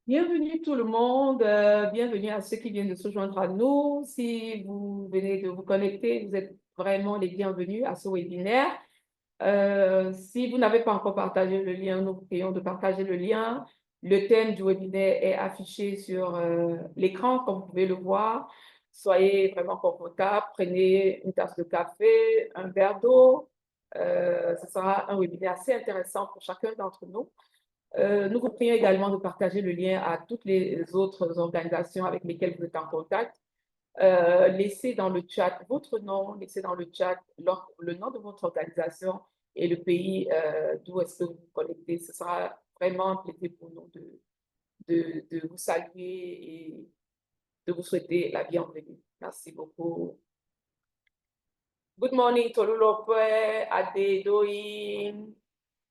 Bienvenue tout le monde, bienvenue à ceux qui viennent de se joindre à nous. Si vous venez de vous connecter, vous êtes vraiment les bienvenus à ce webinaire. Si vous n'avez pas encore partagé le lien, nous vous prions de partager le lien. Le thème du webinaire est affiché sur l'écran, comme vous pouvez le voir. Soyez vraiment confortables, prenez une tasse de café, un verre d'eau. Ce sera un webinaire assez intéressant pour chacun d'entre nous. Nous vous prions également de partager le lien à toutes les autres organisations avec lesquelles vous êtes en contact. Laissez dans le chat votre nom, laissez dans le chat le nom de votre organisation et le pays d'où est-ce que vous vous connectez. Ce sera vraiment un plaisir pour nous de vous saluer et de vous souhaiter la bienvenue. Merci beaucoup. Good morning, Tolulope Adedoyin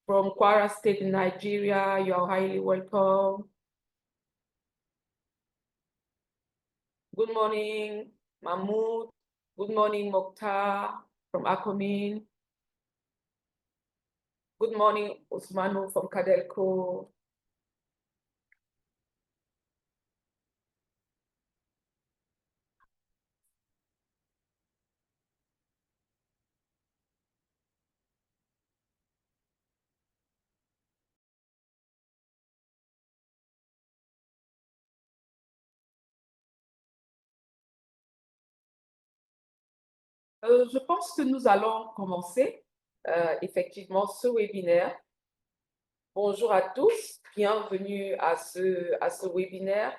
from Kwara State in Nigeria. You are highly welcome. Good morning, Mahmoud. Good morning, Mokhtar from Akomin. Good morning, Usmanu from Kadelko. Je pense que nous allons commencer effectivement ce webinaire. Bonjour à tous, bienvenue à ce webinaire.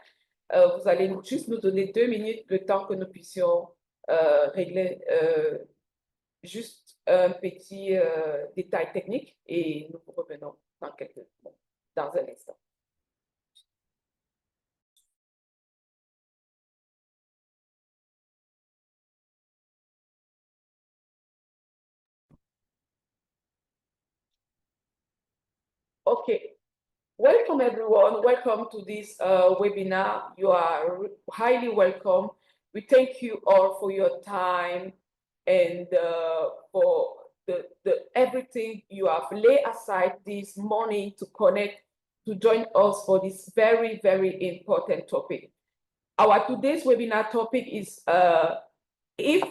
Vous allez juste nous donner 2 minutes, le temps que nous puissions régler juste un petit détail technique et nous revenons dans un instant. Okay, welcome everyone. Welcome to this webinar. You are highly welcome. We thank you all for your time and for everything you have laid aside this morning to connect, to join us for this very, very important topic. Our today's webinar topic is if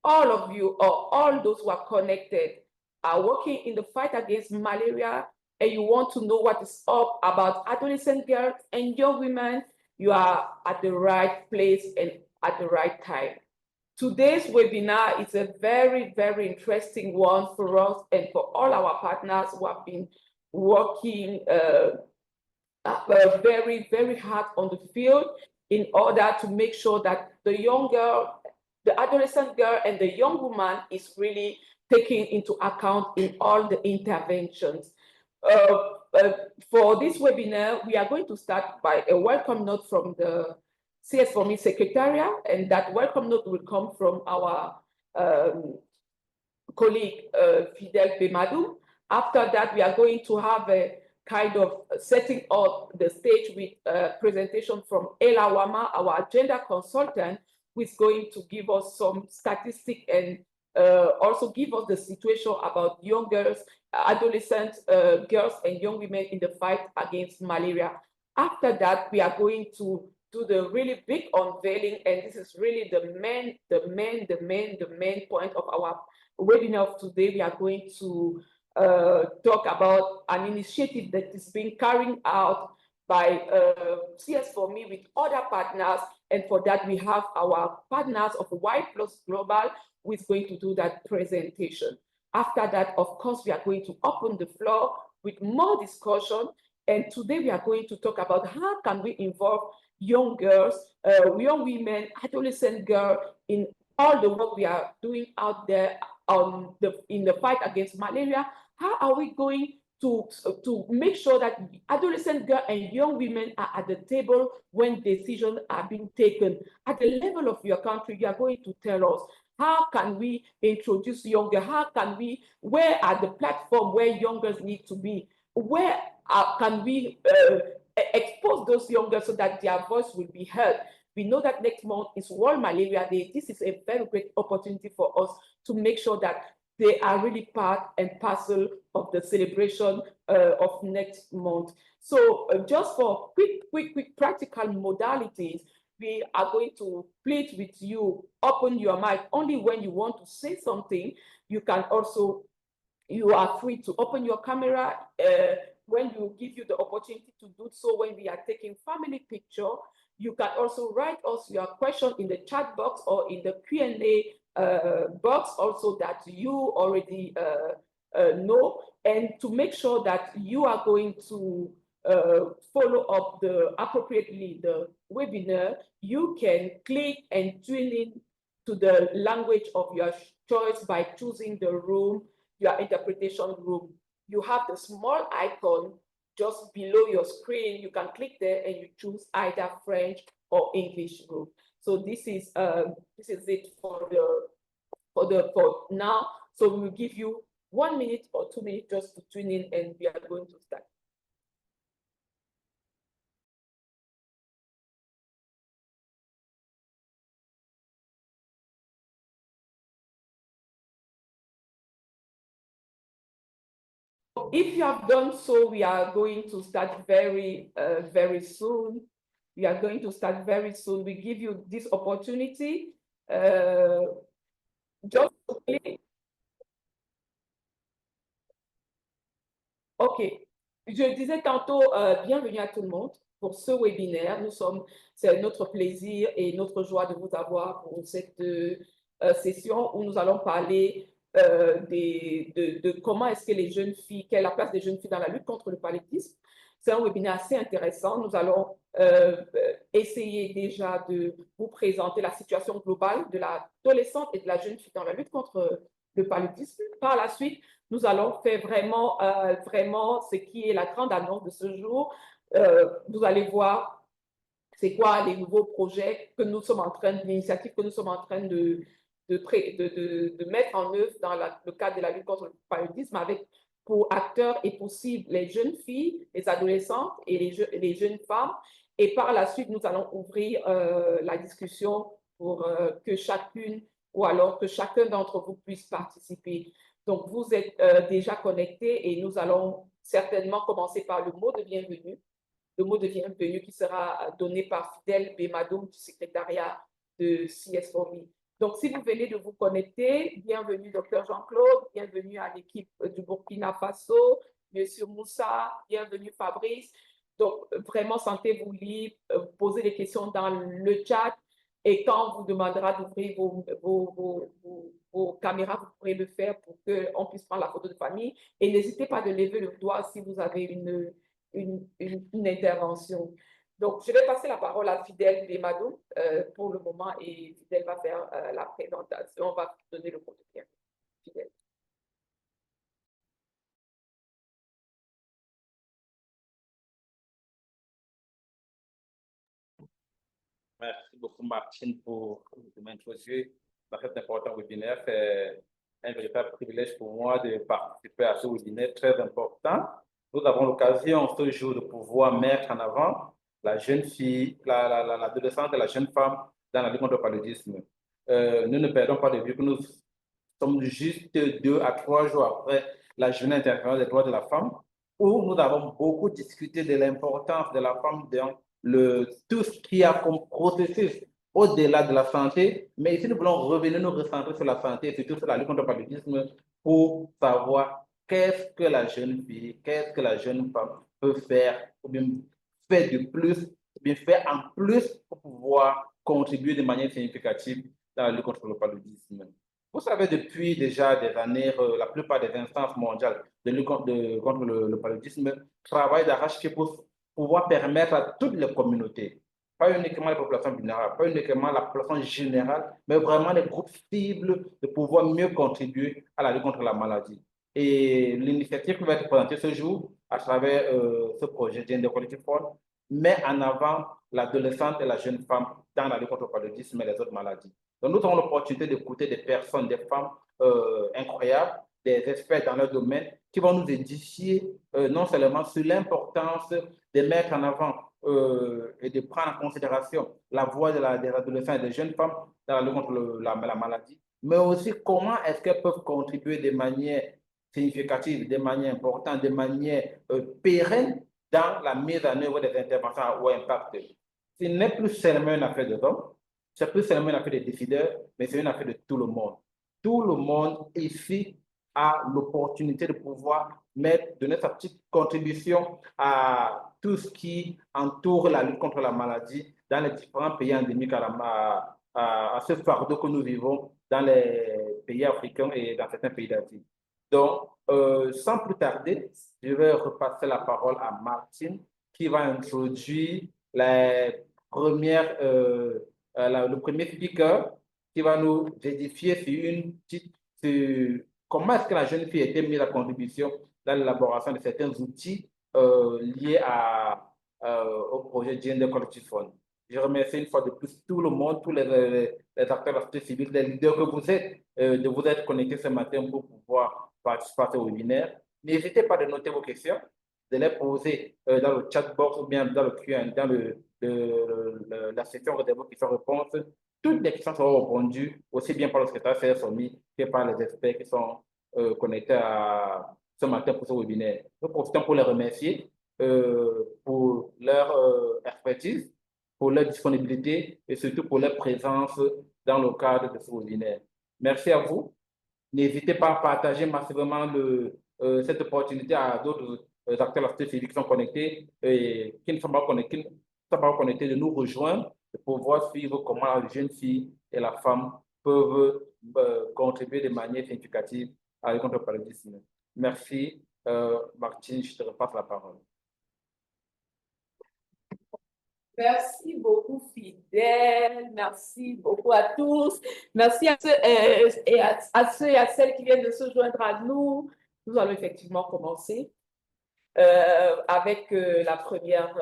all of you or all those who are connected are working in the fight against malaria and you want to know what is up about adolescent girls and young women, you are at the right place and at the right time. Today's webinar is a very, very interesting one for us and for all our partners who have been working very, very hard on the field in order to make sure that the young girl, the adolescent girl and the young woman is really taken into account in all the interventions. For this webinar, we are going to start by a welcome note from the CS4Me Secretariat, and that welcome note will come from our colleague Fidel Bemadou. After that, we are going to have a kind of setting up the stage with a presentation from Ella Wama, our gender consultant, who is going to give us some statistics and also give us the situation about young girls, adolescent girls and young women in the fight against malaria. After that, we are going to do the really big unveiling, and this is really the main point of our webinar of today. We are going to talk about an initiative that is being carried out by CS4Me with other partners, and for that we have our partners of Y+ Global who is going to do that presentation. After that, of course, we are going to open the floor with more discussion, and today we are going to talk about how can we involve young girls, young women, adolescent girls in all the work we are doing out there in the fight against malaria. How are we going to make sure that adolescent girls and young women are at the table when decisions are being taken? At the level of your country, you are going to tell us, how can we introduce younger? How can we, where are the platforms where young girls need to be? Where can we expose those young girls so that their voice will be heard? We know that next month is World Malaria Day. This is a very great opportunity for us to make sure that they are really part and parcel of the celebration of next month. So just for quick practical modalities, we are going to plead with you, open your mic only when you want to say something. You can also, you are free to open your camera when we give you the opportunity to do so when we are taking family picture. You can also write us your question in the chat box or in the Q&A box also that you already know, and to make sure that you are going to follow up appropriately the webinar, you can click and tune in to the language of your choice by choosing the room, your interpretation room. You have the small icon just below your screen. You can click there and you choose either French or English room. So this is it for now. So we will give you 1 minute or 2 minutes just to tune in, and we are going to start. If you have done so, we are going to start very soon. We are going to start very soon. We give you this opportunity. Just OK. Je disais tantôt, bienvenue à tout le monde pour ce webinaire. C'est notre plaisir et notre joie de vous avoir pour cette session où nous allons parler de comment est-ce que les jeunes filles, quelle est la place des jeunes filles dans la lutte contre le paludisme. C'est un webinaire assez intéressant. Nous allons essayer déjà de vous présenter la situation globale de l'adolescente et de la jeune fille dans la lutte contre le paludisme. Par la suite, nous allons faire vraiment ce qui est la grande annonce de ce jour. Vous allez voir c'est quoi les nouveaux projets que nous sommes en train, l'initiative que nous sommes en train de mettre en œuvre dans le cadre de la lutte contre le paludisme, avec pour acteurs et pour cible les jeunes filles, les adolescentes et les jeunes femmes. Et par la suite, nous allons ouvrir la discussion pour que chacune ou alors que chacun d'entre vous puisse participer. Donc, vous êtes déjà connectés et nous allons certainement commencer par le mot de bienvenue. Le mot de bienvenue qui sera donné par Fidèle Bemadoum du secrétariat de CS4Me. Donc, si vous venez de vous connecter, bienvenue Dr Jean-Claude, bienvenue à l'équipe du Burkina Faso, Monsieur Moussa, bienvenue Fabrice. Donc, vraiment, sentez-vous libre, posez des questions dans le chat. Et quand on vous demandera d'ouvrir vos caméras, vous pourrez le faire pour qu'on puisse prendre la photo de famille. Et n'hésitez pas de lever le doigt si vous avez une intervention. Donc, je vais passer la parole à Fidèle Bemadoum pour le moment, et Fidèle va faire la présentation. On va donner le mot de bienvenue. Fidèle. Merci beaucoup, Martine, pour m'introduire dans cet important webinaire. C'est un véritable privilège pour moi de participer à ce webinaire très important. Nous avons l'occasion ce jour de pouvoir mettre en avant la jeune fille, l'adolescente et la jeune femme dans la lutte contre le paludisme. Nous ne perdons pas de vue que nous sommes juste 2 à 3 jours après la Journée internationale des droits de la femme, où nous avons beaucoup discuté de l'importance de la femme dans tout ce qui a comme processus au-delà de la santé. Mais ici, nous voulons revenir nous recentrer sur la santé et surtout sur la lutte contre le paludisme pour savoir qu'est-ce que la jeune fille, qu'est-ce que la jeune femme peut faire, ou bien faire de plus, ou bien faire en plus pour pouvoir contribuer de manière significative dans la lutte contre le paludisme. Vous savez, depuis déjà des années, la plupart des instances mondiales de lutte contre le paludisme travaillent d'arrache-pied pour pouvoir permettre à toutes les communautés, pas uniquement les populations vulnérables, pas uniquement la population générale, mais vraiment les groupes cibles, de pouvoir mieux contribuer à la lutte contre la maladie. Et l'initiative qui va être présentée ce jour à travers ce projet Gender Equality Fund met en avant l'adolescente et la jeune femme dans la lutte contre le paludisme et les autres maladies. Donc, nous avons l'opportunité d'écouter des personnes, des femmes incroyables, des experts dans leur domaine qui vont nous édifier non seulement sur l'importance de mettre en avant et de prendre en considération la voix des adolescents et des jeunes femmes dans la lutte contre la maladie, mais aussi comment est-ce qu'elles peuvent contribuer de manière significatives, de manière importante, de manière pérenne dans la mise en œuvre des interventions à haut impact. Ce n'est plus seulement une affaire de hommes, c'est plus seulement une affaire des décideurs, mais c'est une affaire de tout le monde. Tout le monde ici a l'opportunité de pouvoir donner sa petite contribution à tout ce qui entoure la lutte contre la maladie dans les différents pays endémiques à ce fardeau que nous vivons dans les pays africains et dans certains pays d'Asie. Donc, sans plus tarder, je vais repasser la parole à Martine qui va introduire le premier speaker qui va nous édifier sur comment est-ce que la jeune fille a été mise à contribution dans l'élaboration de certains outils liés au projet Gender Collective Fund. Je remercie une fois de plus tout le monde, tous les acteurs de la société civile, les leaders que vous êtes, de vous être connectés ce matin pour pouvoir participer à ce webinaire. N'hésitez pas de noter vos questions, de les poser dans le chat box ou bien dans le Q&A, dans la section réservée questions-réponses. Toutes les questions seront répondues aussi bien par le secrétaire CSOMI que par les experts qui sont connectés ce matin pour ce webinaire. Nous profitons pour les remercier pour leur expertise, pour leur disponibilité et surtout pour leur présence dans le cadre de ce webinaire. Merci à vous. N'hésitez pas à partager massivement cette opportunité à d'autres acteurs de la société civile qui sont connectés et qui ne sont pas connectés, de nous rejoindre, de pouvoir suivre comment la jeune fille et la femme peuvent contribuer de manière significative à la lutte contre le paludisme. Merci. Martine, je te repasse la parole. Merci beaucoup, Fidèle. Merci beaucoup à tous. Merci à ceux et à celles qui viennent de se joindre à nous. Nous allons effectivement commencer avec la première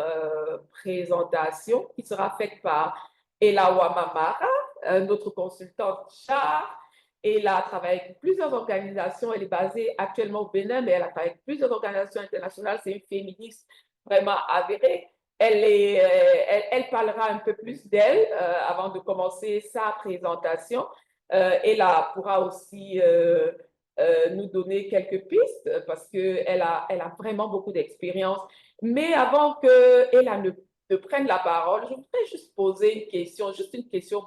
présentation qui sera faite par Elawa Mamara, notre consultante char. Elle a travaillé avec plusieurs organisations. Elle est basée actuellement au Bénin, mais elle a travaillé avec plusieurs organisations internationales. C'est une féministe vraiment avérée. Elle parlera un peu plus d'elle avant de commencer sa présentation. Elle pourra aussi nous donner quelques pistes parce qu'elle a vraiment beaucoup d'expérience. Mais avant qu'elle ne prenne la parole, je voudrais juste poser une question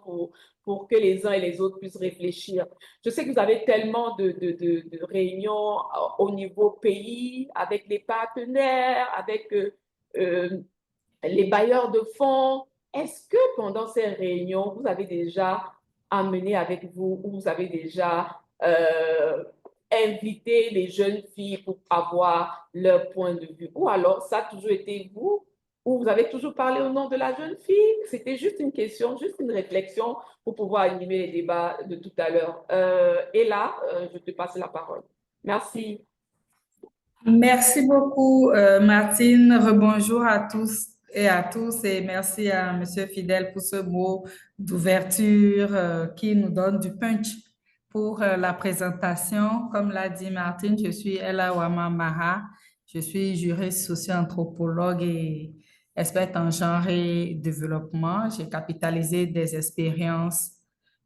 pour que les uns et les autres puissent réfléchir. Je sais que vous avez tellement de réunions au niveau pays, avec les partenaires, avec les bailleurs de fonds. Est-ce que pendant ces réunions, vous avez déjà amené avec vous ou vous avez déjà invité les jeunes filles pour avoir leur point de vue? Ou alors, ça a toujours été vous? Ou vous avez toujours parlé au nom de la jeune fille? C'était juste une question, juste une réflexion pour pouvoir animer les débats de tout à l'heure. Et là, je te passe la parole. Merci. Merci beaucoup, Martine. Rebonjour à tous et merci à M. Fidèle pour ce mot d'ouverture qui nous donne du punch pour la présentation. Comme l'a dit Martine, je suis Elawa Mamara. Je suis juriste socio-anthropologue et experte en genre et développement. J'ai capitalisé des expériences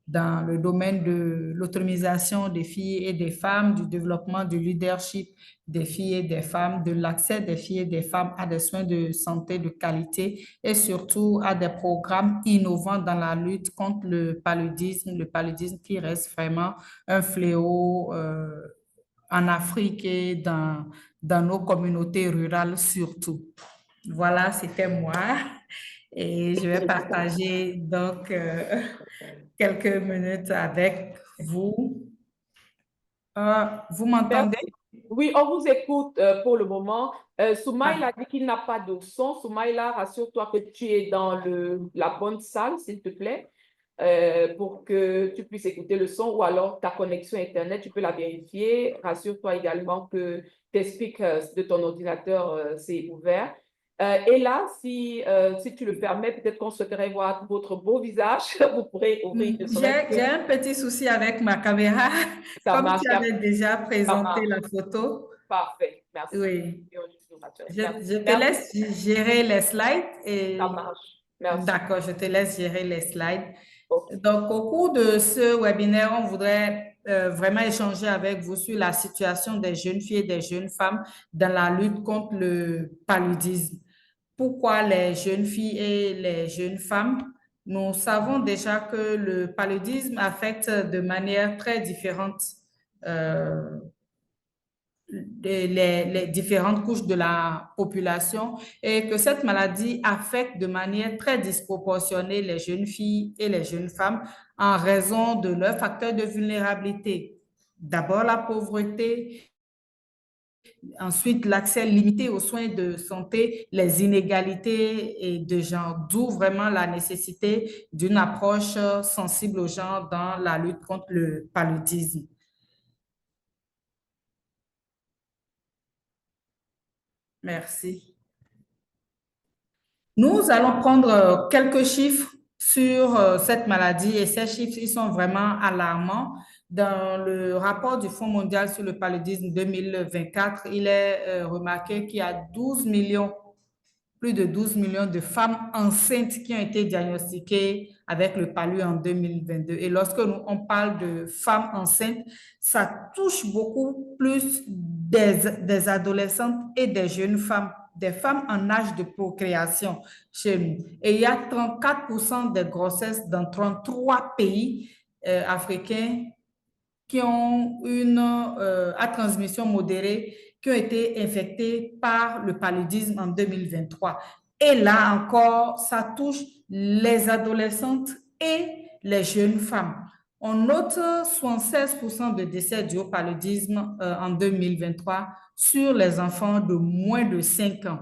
dans le domaine de l'autonomisation des filles et des femmes, du développement du leadership des filles et des femmes, de l'accès des filles et des femmes à des soins de santé de qualité et surtout à des programmes innovants dans la lutte contre le paludisme qui reste vraiment un fléau en Afrique et dans nos communautés rurales surtout. Voilà, c'était moi. Et je vais partager donc quelques minutes avec vous. Vous m'entendez? Oui, on vous écoute pour le moment. Soumaïla dit qu'il n'a pas de son. Soumaïla, rassure-toi que tu es dans la bonne salle, s'il te plaît, pour que tu puisses écouter le son ou alors ta connexion Internet, tu peux la vérifier. Rassure-toi également que tes speakers de ton ordinateur c'est ouvert. Et là, si tu le permets, peut-être qu'on souhaiterait voir votre beau visage. Vous pourrez ouvrir. J'ai un petit souci avec ma caméra. Ça Comme marche. tu avais déjà présenté la photo. Parfait, merci. Oui. Je te laisse gérer les slides et ça marche. Merci. D'accord, je te laisse gérer les slides. Ok. Donc, au cours de ce webinaire, on voudrait vraiment échanger avec vous sur la situation des jeunes filles et des jeunes femmes dans la lutte contre le paludisme. Pourquoi les jeunes filles et les jeunes femmes? Nous savons déjà que le paludisme affecte de manière très différente euh, les différentes couches de la population et que cette maladie affecte de manière très disproportionnée les jeunes filles et les jeunes femmes en raison de leurs facteurs de vulnérabilité. D'abord la pauvreté, ensuite l'accès limité aux soins de santé, les inégalités et de genre, d'où vraiment la nécessité d'une approche sensible aux gens dans la lutte contre le paludisme. Merci. Nous allons prendre quelques chiffres sur cette maladie et ces chiffres, ils sont vraiment alarmants. Dans le rapport du Fonds mondial sur le paludisme 2024, il est remarqué qu'il y a 12 millions, plus de 12 millions de femmes enceintes qui ont été diagnostiquées avec le palu en 2022. Et lorsque on parle de femmes enceintes, ça touche beaucoup plus des adolescentes et des jeunes femmes, des femmes en âge de procréation chez nous. Et il y a 34% des grossesses dans 33 pays africains qui ont une à transmission modérée, qui ont été infectés par le paludisme en 2023. Et là encore, ça touche les adolescentes et les jeunes femmes. On note 76% de décès dus au paludisme en 2023 sur les enfants de moins de 5 ans.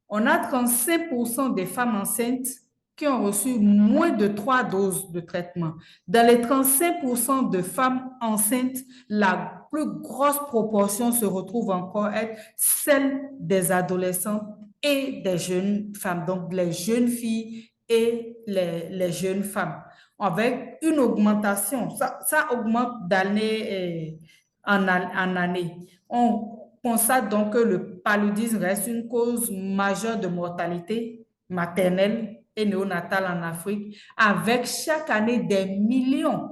On a 35% des femmes enceintes qui ont reçu moins de 3 doses de traitement. Dans les 35% de femmes enceintes, la plus grosse proportion se retrouve encore être celle des adolescentes et des jeunes femmes, donc les jeunes filles et les jeunes femmes, avec une augmentation. Ça augmente d'année en année. On constate donc que le paludisme reste une cause majeure de mortalité maternelle et néonatale en Afrique, avec chaque année des millions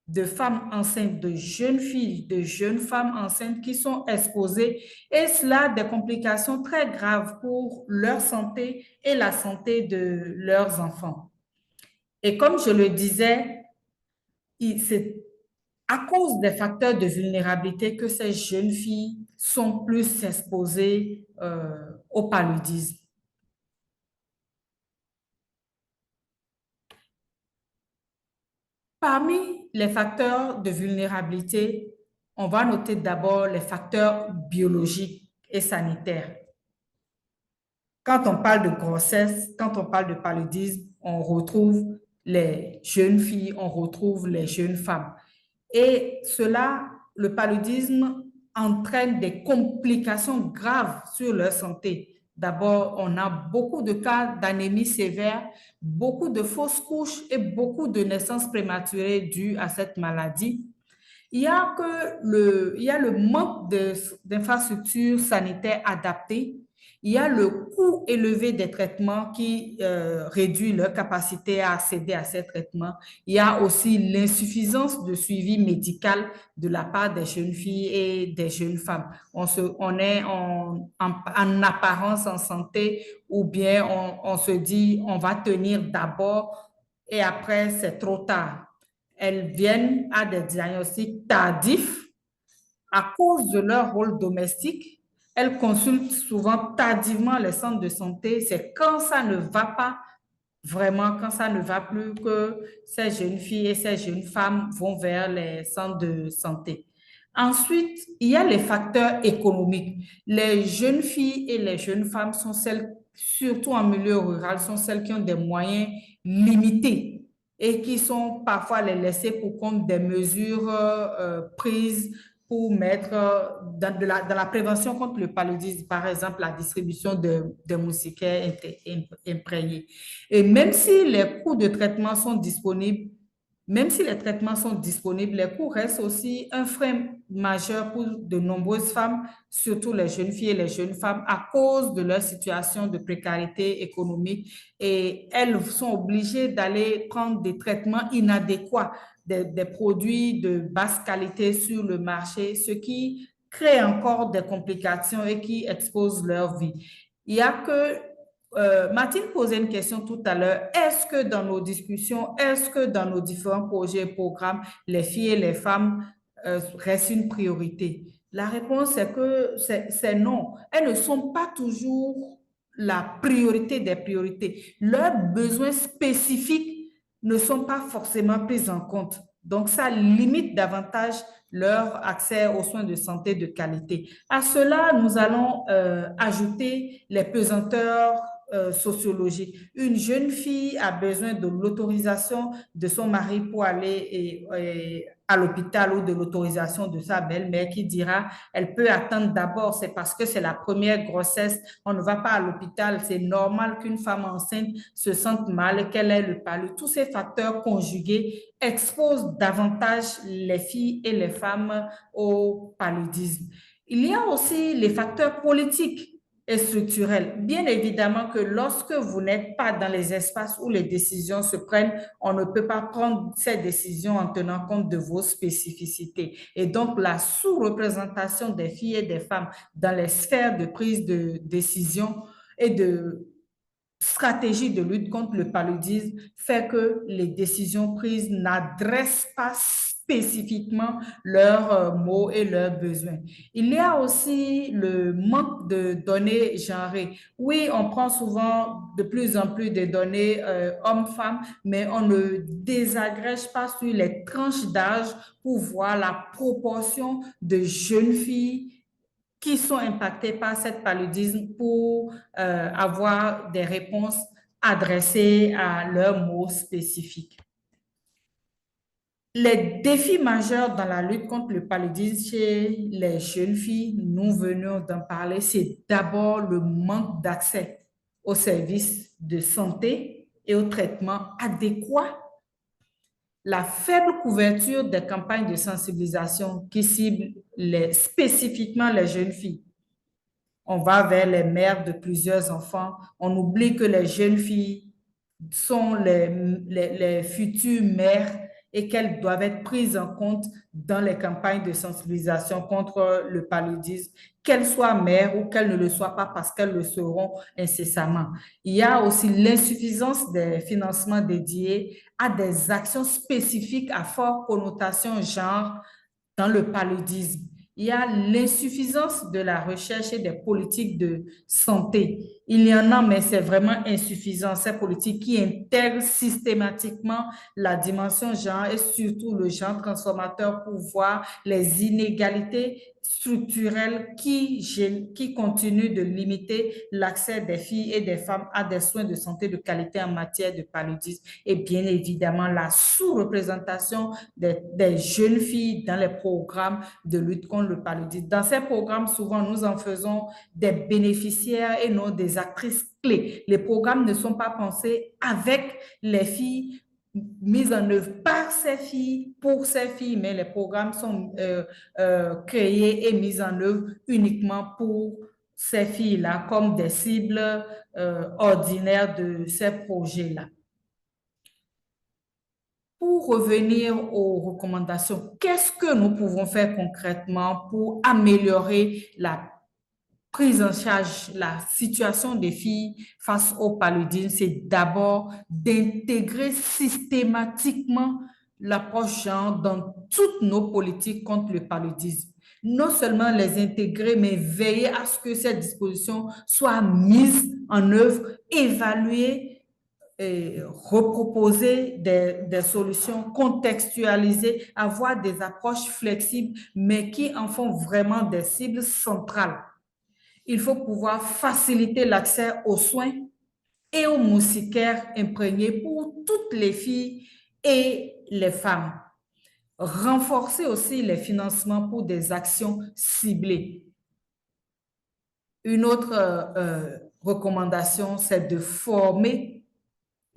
de femmes enceintes, de jeunes filles, de jeunes femmes enceintes qui sont exposées, et cela a des complications très graves pour leur santé et la santé de leurs enfants. Et comme je le disais, c'est à cause des facteurs de vulnérabilité que ces jeunes filles sont plus exposées au paludisme. Parmi les facteurs de vulnérabilité, on va noter d'abord les facteurs biologiques et sanitaires. Quand on parle de grossesse, quand on parle de paludisme, on retrouve les jeunes filles, on retrouve les jeunes femmes. Et cela, le paludisme entraîne des complications graves sur leur santé. D'abord, on a beaucoup de cas d'anémie sévère, beaucoup de fausses couches et beaucoup de naissances prématurées dues à cette maladie. Il y a le manque d'infrastructures sanitaires adaptées. Il y a le coût élevé des traitements qui réduit leur capacité à accéder à ces traitements. Il y a aussi l'insuffisance de suivi médical de la part des jeunes filles et des jeunes femmes. On est en apparence en santé, ou bien on se dit on va tenir d'abord et après c'est trop tard. Elles viennent à des diagnostics tardifs à cause de leur rôle domestique. Elles consultent souvent tardivement les centres de santé. C'est quand ça ne va pas vraiment, quand ça ne va plus, que ces jeunes filles et ces jeunes femmes vont vers les centres de santé. Ensuite, il y a les facteurs économiques. Les jeunes filles et les jeunes femmes sont celles, surtout en milieu rural, sont celles qui ont des moyens limités et qui sont parfois les laissées pour compte des mesures prises pour mettre dans la prévention contre le paludisme, par exemple, la distribution de moustiquaires imprégnés. Et même si les coûts de traitement sont disponibles, Même si les traitements sont disponibles, les coûts restent aussi un frein majeur pour de nombreuses femmes, surtout les jeunes filles et les jeunes femmes, à cause de leur situation de précarité économique. Et elles sont obligées d'aller prendre des traitements inadéquats, des produits de basse qualité sur le marché, ce qui crée encore des complications et qui expose leur vie. Il y a que Martine posait une question tout à l'heure. Est-ce que dans nos discussions, est-ce que dans nos différents projets et programmes, les filles et les femmes restent une priorité? La réponse est que c'est non. Elles ne sont pas toujours la priorité des priorités. Leurs besoins spécifiques ne sont pas forcément pris en compte. Donc, ça limite davantage leur accès aux soins de santé de qualité. À cela, nous allons ajouter les pesanteurs sociologique. Une jeune fille a besoin de l'autorisation de son mari pour aller à l'hôpital ou de l'autorisation de sa belle-mère qui dira elle peut attendre d'abord, c'est parce que c'est la première grossesse, on ne va pas à l'hôpital, c'est normal qu'une femme enceinte se sente mal, qu'elle ait le palud. Tous ces facteurs conjugués exposent davantage les filles et les femmes au paludisme. Il y a aussi les facteurs politiques et structurel. Bien évidemment que lorsque vous n'êtes pas dans les espaces où les décisions se prennent, on ne peut pas prendre ces décisions en tenant compte de vos spécificités. Et donc, la sous-représentation des filles et des femmes dans les sphères de prise de décision et de stratégie de lutte contre le paludisme fait que les décisions prises n'adressent pas spécifiquement leurs mots et leurs besoins. Il y a aussi le manque de données genrées. Oui, on prend souvent de plus en plus de données hommes-femmes, mais on ne désagrège pas sur les tranches d'âge pour voir la proportion de jeunes filles qui sont impactés par cette paludisme pour avoir des réponses adressées à leurs mots spécifiques. Les défis majeurs dans la lutte contre le paludisme chez les jeunes filles, nous venons d'en parler, c'est d'abord le manque d'accès aux services de santé et aux traitements adéquats, la faible couverture des campagnes de sensibilisation qui ciblent spécifiquement les jeunes filles. On va vers les mères de plusieurs enfants. On oublie que les jeunes filles sont les futures mères et qu'elles doivent être prises en compte dans les campagnes de sensibilisation contre le paludisme, qu'elles soient mères ou qu'elles ne le soient pas parce qu'elles le seront incessamment. Il y a aussi l'insuffisance des financements dédiés à des actions spécifiques à forte connotation genre dans le paludisme. Il y a l'insuffisance de la recherche et des politiques de santé. Il y en a, mais c'est vraiment insuffisant, ces politiques qui intègrent systématiquement la dimension genre et surtout le genre transformateur pour voir les inégalités structurelles qui continuent de limiter l'accès des filles et des femmes à des soins de santé de qualité en matière de paludisme et bien évidemment la sous-représentation des jeunes filles dans les programmes de lutte contre le paludisme. Dans ces programmes, souvent, nous en faisons des bénéficiaires et non des actrices clés. Les programmes ne sont pas pensés avec les filles, mis en œuvre par ces filles, pour ces filles, mais les programmes sont créés et mis en œuvre uniquement pour ces filles-là, comme des cibles ordinaires de ces projets-là. Pour revenir aux recommandations, qu'est-ce que nous pouvons faire concrètement pour améliorer la prise en charge, la situation des filles face au paludisme? C'est d'abord d'intégrer systématiquement l'approche genre dans toutes nos politiques contre le paludisme. Non seulement les intégrer, mais veiller à ce que ces dispositions soient mises en œuvre, évaluées, et reproposer des solutions contextualisées, avoir des approches flexibles, mais qui en font vraiment des cibles centrales. Il faut pouvoir faciliter l'accès aux soins et aux moustiquaires imprégnés pour toutes les filles et les femmes. Renforcer aussi les financements pour des actions ciblées. Une autre recommandation, c'est de former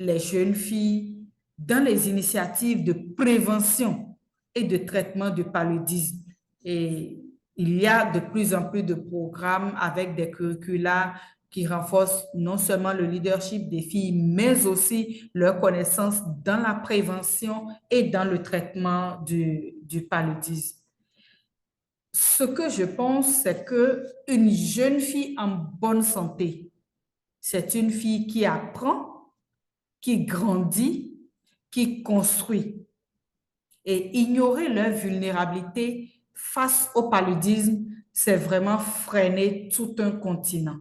les jeunes filles dans les initiatives de prévention et de traitement du paludisme. Et il y a de plus en plus de programmes avec des curricula qui renforcent non seulement le leadership des filles, mais aussi leur connaissance dans la prévention et dans le traitement du paludisme. Ce que je pense, c'est qu'une jeune fille en bonne santé, c'est une fille qui apprend, qui grandit, qui construit. Et ignorer leur vulnérabilité face au paludisme, c'est vraiment freiner tout un continent.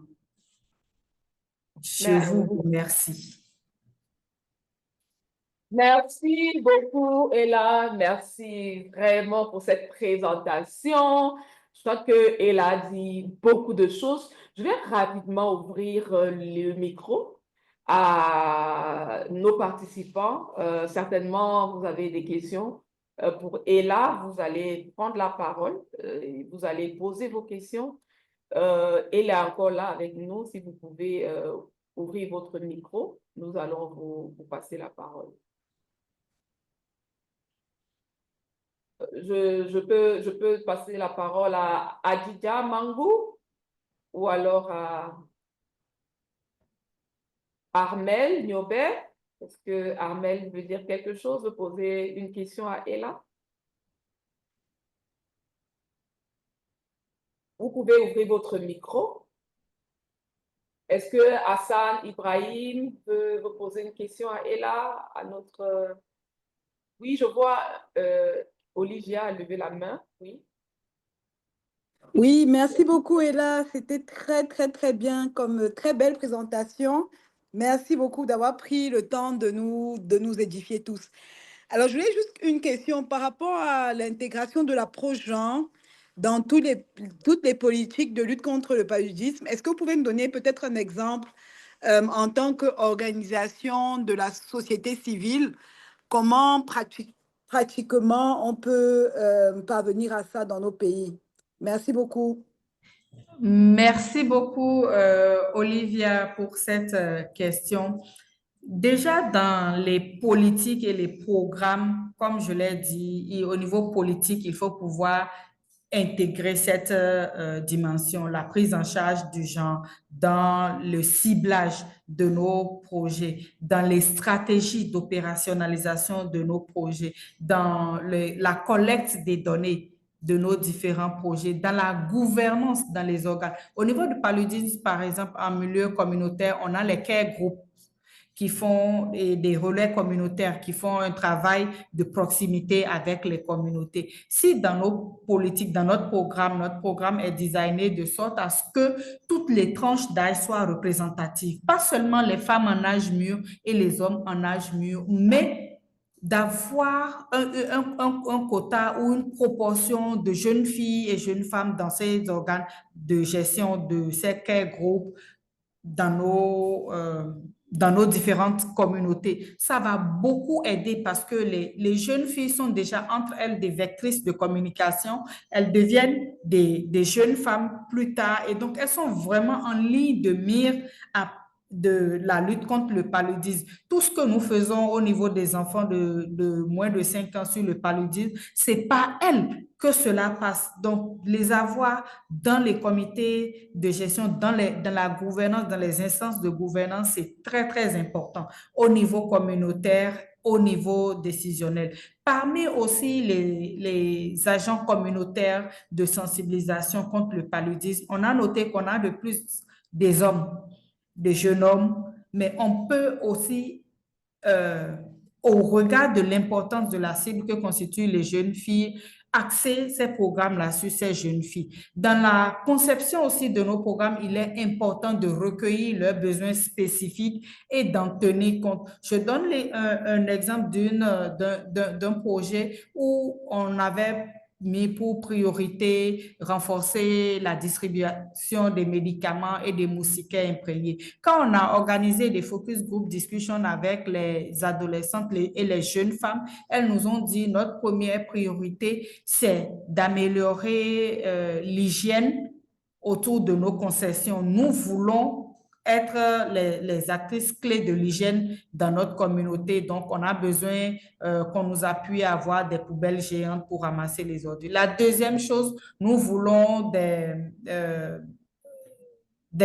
Je vous remercie. Merci beaucoup, Ella. Merci vraiment pour cette présentation. Je crois que Ella a dit beaucoup de choses. Je vais rapidement ouvrir le micro à nos participants. Certainement, vous avez des questions pour Ella. Vous allez prendre la parole. Vous allez poser vos questions. Ella est encore là avec nous. Si vous pouvez ouvrir votre micro, nous allons vous passer la parole. Je peux passer la parole à Adidja Mangou ou alors à Armel Niobé. Est-ce que Armel veut dire quelque chose, veut poser une question à Ella? Vous pouvez ouvrir votre micro. Est-ce que Hassan Ibrahim veut vous poser une question à Ella, à notre... Oui, je vois Olivia a levé la main, oui. Oui, merci beaucoup, Ella. C'était très bien, comme très belle présentation. Merci beaucoup d'avoir pris le temps de nous édifier tous. Alors, je voulais juste une question par rapport à l'intégration de l'approche genre dans toutes les politiques de lutte contre le paludisme. Est-ce que vous pouvez me donner peut-être un exemple en tant qu'organisation de la société civile, comment pratiquement on peut parvenir à ça dans nos pays? Merci beaucoup. Merci beaucoup, Olivia, pour cette question. Déjà, dans les politiques et les programmes, comme je l'ai dit, au niveau politique, il faut pouvoir intégrer cette dimension, la prise en charge du genre dans le ciblage de nos projets, dans les stratégies d'opérationnalisation de nos projets, dans la collecte des données de nos différents projets, dans la gouvernance dans les organes. Au niveau du paludisme, par exemple, en milieu communautaire, on a les care groups qui font des relais communautaires, qui font un travail de proximité avec les communautés. Si dans nos politiques, dans notre programme est designé de sorte à ce que toutes les tranches d'âge soient représentatives, pas seulement les femmes en âge mûr et les hommes en âge mûr, mais d'avoir un quota ou une proportion de jeunes filles et jeunes femmes dans ces organes de gestion de ces care groupes dans nos différentes communautés. Ça va beaucoup aider parce que les jeunes filles sont déjà entre elles des vectrices de communication. Elles deviennent des jeunes femmes plus tard et donc elles sont vraiment en ligne de mire de la lutte contre le paludisme. Tout ce que nous faisons au niveau des enfants de moins de 5 ans sur le paludisme, c'est par elles que cela passe. Donc, les avoir dans les comités de gestion, dans la gouvernance, dans les instances de gouvernance, c'est très important au niveau communautaire, au niveau décisionnel. Parmi aussi les agents communautaires de sensibilisation contre le paludisme, on a noté qu'on a de plus des hommes, des jeunes hommes, mais on peut aussi, au regard de l'importance de la cible que constituent les jeunes filles, axer ces programmes-là sur ces jeunes filles. Dans la conception aussi de nos programmes, il est important de recueillir leurs besoins spécifiques et d'en tenir compte. Je donne un exemple d'un projet où on avait mis pour priorité renforcer la distribution des médicaments et des moustiquaires imprégnés. Quand on a organisé des focus group discussions avec les adolescentes et les jeunes femmes, elles nous ont dit notre première priorité, c'est d'améliorer l'hygiène autour de nos concessions. Nous voulons être les actrices clés de l'hygiène dans notre communauté. Donc, on a besoin qu'on nous appuie à avoir des poubelles géantes pour ramasser les ordures. La deuxième chose, nous voulons des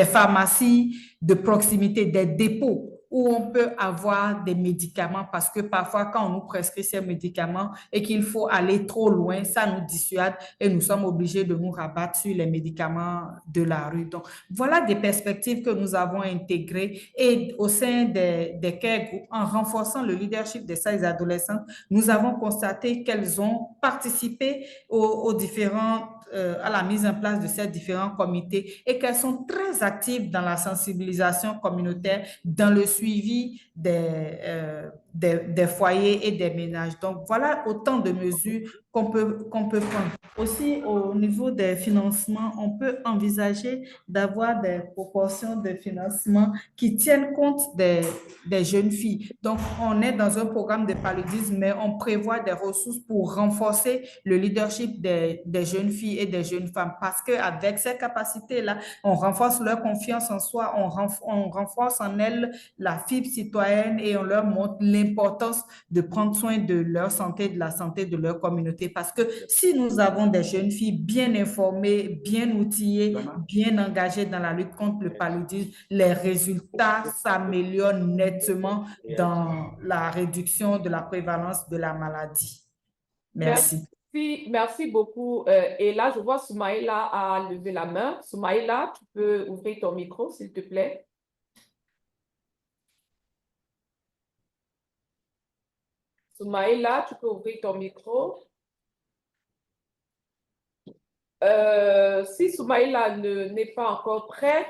pharmacies de proximité, des dépôts où on peut avoir des médicaments parce que parfois, quand on nous prescrit ces médicaments et qu'il faut aller trop loin, ça nous dissuade et nous sommes obligés de nous rabattre sur les médicaments de la rue. Donc, voilà des perspectives que nous avons intégrées et au sein des care groups, en renforçant le leadership de ces adolescentes, nous avons constaté qu'elles ont participé aux différents à la mise en place de ces différents comités et qu'elles sont très actives dans la sensibilisation communautaire, dans le suivi des foyers et des ménages. Donc, voilà autant de mesures qu'on peut prendre. Aussi, au niveau des financements, on peut envisager d'avoir des proportions de financement qui tiennent compte des jeunes filles. Donc, on est dans un programme de paludisme, mais on prévoit des ressources pour renforcer le leadership des jeunes filles et des jeunes femmes parce qu'avec ces capacités-là, on renforce leur confiance en soi, on renforce en elles la fibre citoyenne et on leur montre l'importance de prendre soin de leur santé, de la santé de leur communauté. Parce que si nous avons des jeunes filles bien informées, bien outillées, bien engagées dans la lutte contre le paludisme, les résultats s'améliorent nettement dans la réduction de la prévalence de la maladie. Merci. Merci beaucoup. Et là, je vois Soumaïla a levé la main. Soumaïla, tu peux ouvrir ton micro, s'il te plaît. Soumaïla, tu peux ouvrir ton micro. Si Soumaïla n'est pas encore prêt,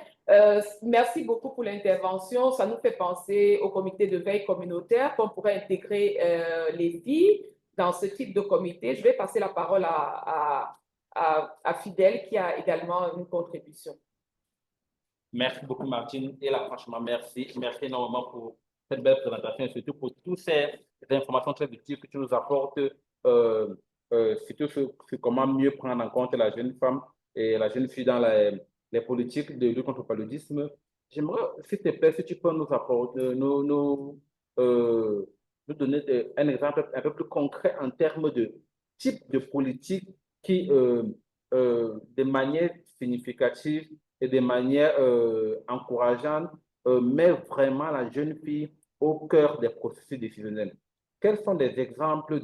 merci beaucoup pour l'intervention. Ça nous fait penser au comité de veille communautaire qu'on pourrait intégrer les filles dans ce type de comité. Je vais passer la parole à Fidèle qui a également une contribution. Merci beaucoup, Martine. Et là, franchement, merci. Merci énormément pour cette belle présentation et surtout pour toutes ces informations très utiles que tu nous apportes, surtout sur comment mieux prendre en compte la jeune femme et la jeune fille dans les politiques de lutte contre le paludisme. J'aimerais, s'il te plaît, si tu peux nous apporter, nous donner un exemple un peu plus concret en termes de type de politique qui, de manière significative et de manière encourageante, met vraiment la jeune fille au cœur des processus décisionnels. Quels sont des exemples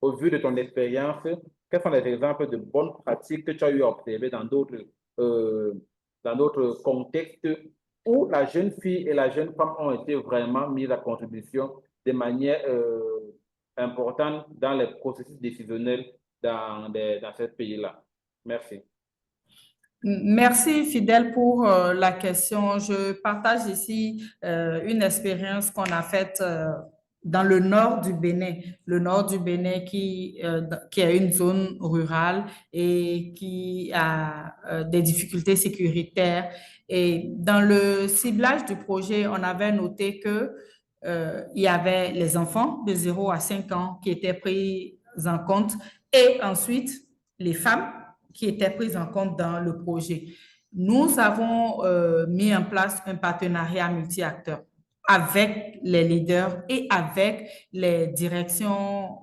au vu de ton expérience, quels sont les exemples de bonnes pratiques que tu as eu à observer dans d'autres contextes où la jeune fille et la jeune femme ont été vraiment mises à contribution de manière importante dans les processus décisionnels dans ce pays-là? Merci. Merci Fidèle pour la question. Je partage ici une expérience qu'on a faite dans le nord du Bénin. Le nord du Bénin qui est une zone rurale et qui a des difficultés sécuritaires. Et dans le ciblage du projet, on avait noté que il y avait les enfants de 0 à 5 ans qui étaient pris en compte et ensuite les femmes qui étaient prises en compte dans le projet. Nous avons mis en place un partenariat multi-acteurs avec les leaders et avec les directions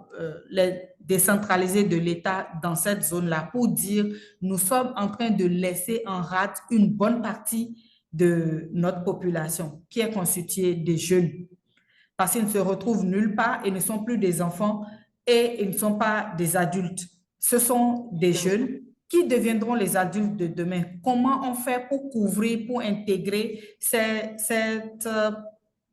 décentralisées de l'État dans cette zone-là pour dire nous sommes en train de laisser en rade une bonne partie de notre population qui est constituée des jeunes parce qu'ils ne se retrouvent nulle part et ne sont plus des enfants et ils ne sont pas des adultes. Ce sont des jeunes qui deviendront les adultes de demain. Comment on fait pour couvrir, pour intégrer cette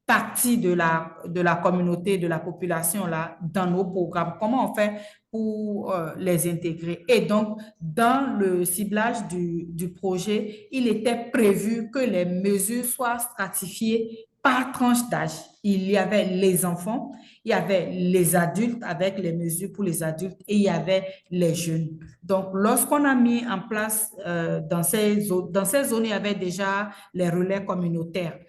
partie de la communauté, de la population-là dans nos programmes? Comment on fait pour les intégrer? Et donc, dans le ciblage du projet, il était prévu que les mesures soient stratifiées par tranche d'âge. Il y avait les enfants, il y avait les adultes avec les mesures pour les adultes et il y avait les jeunes. Donc, lorsqu'on a mis en place dans ces zones, il y avait déjà les relais communautaires.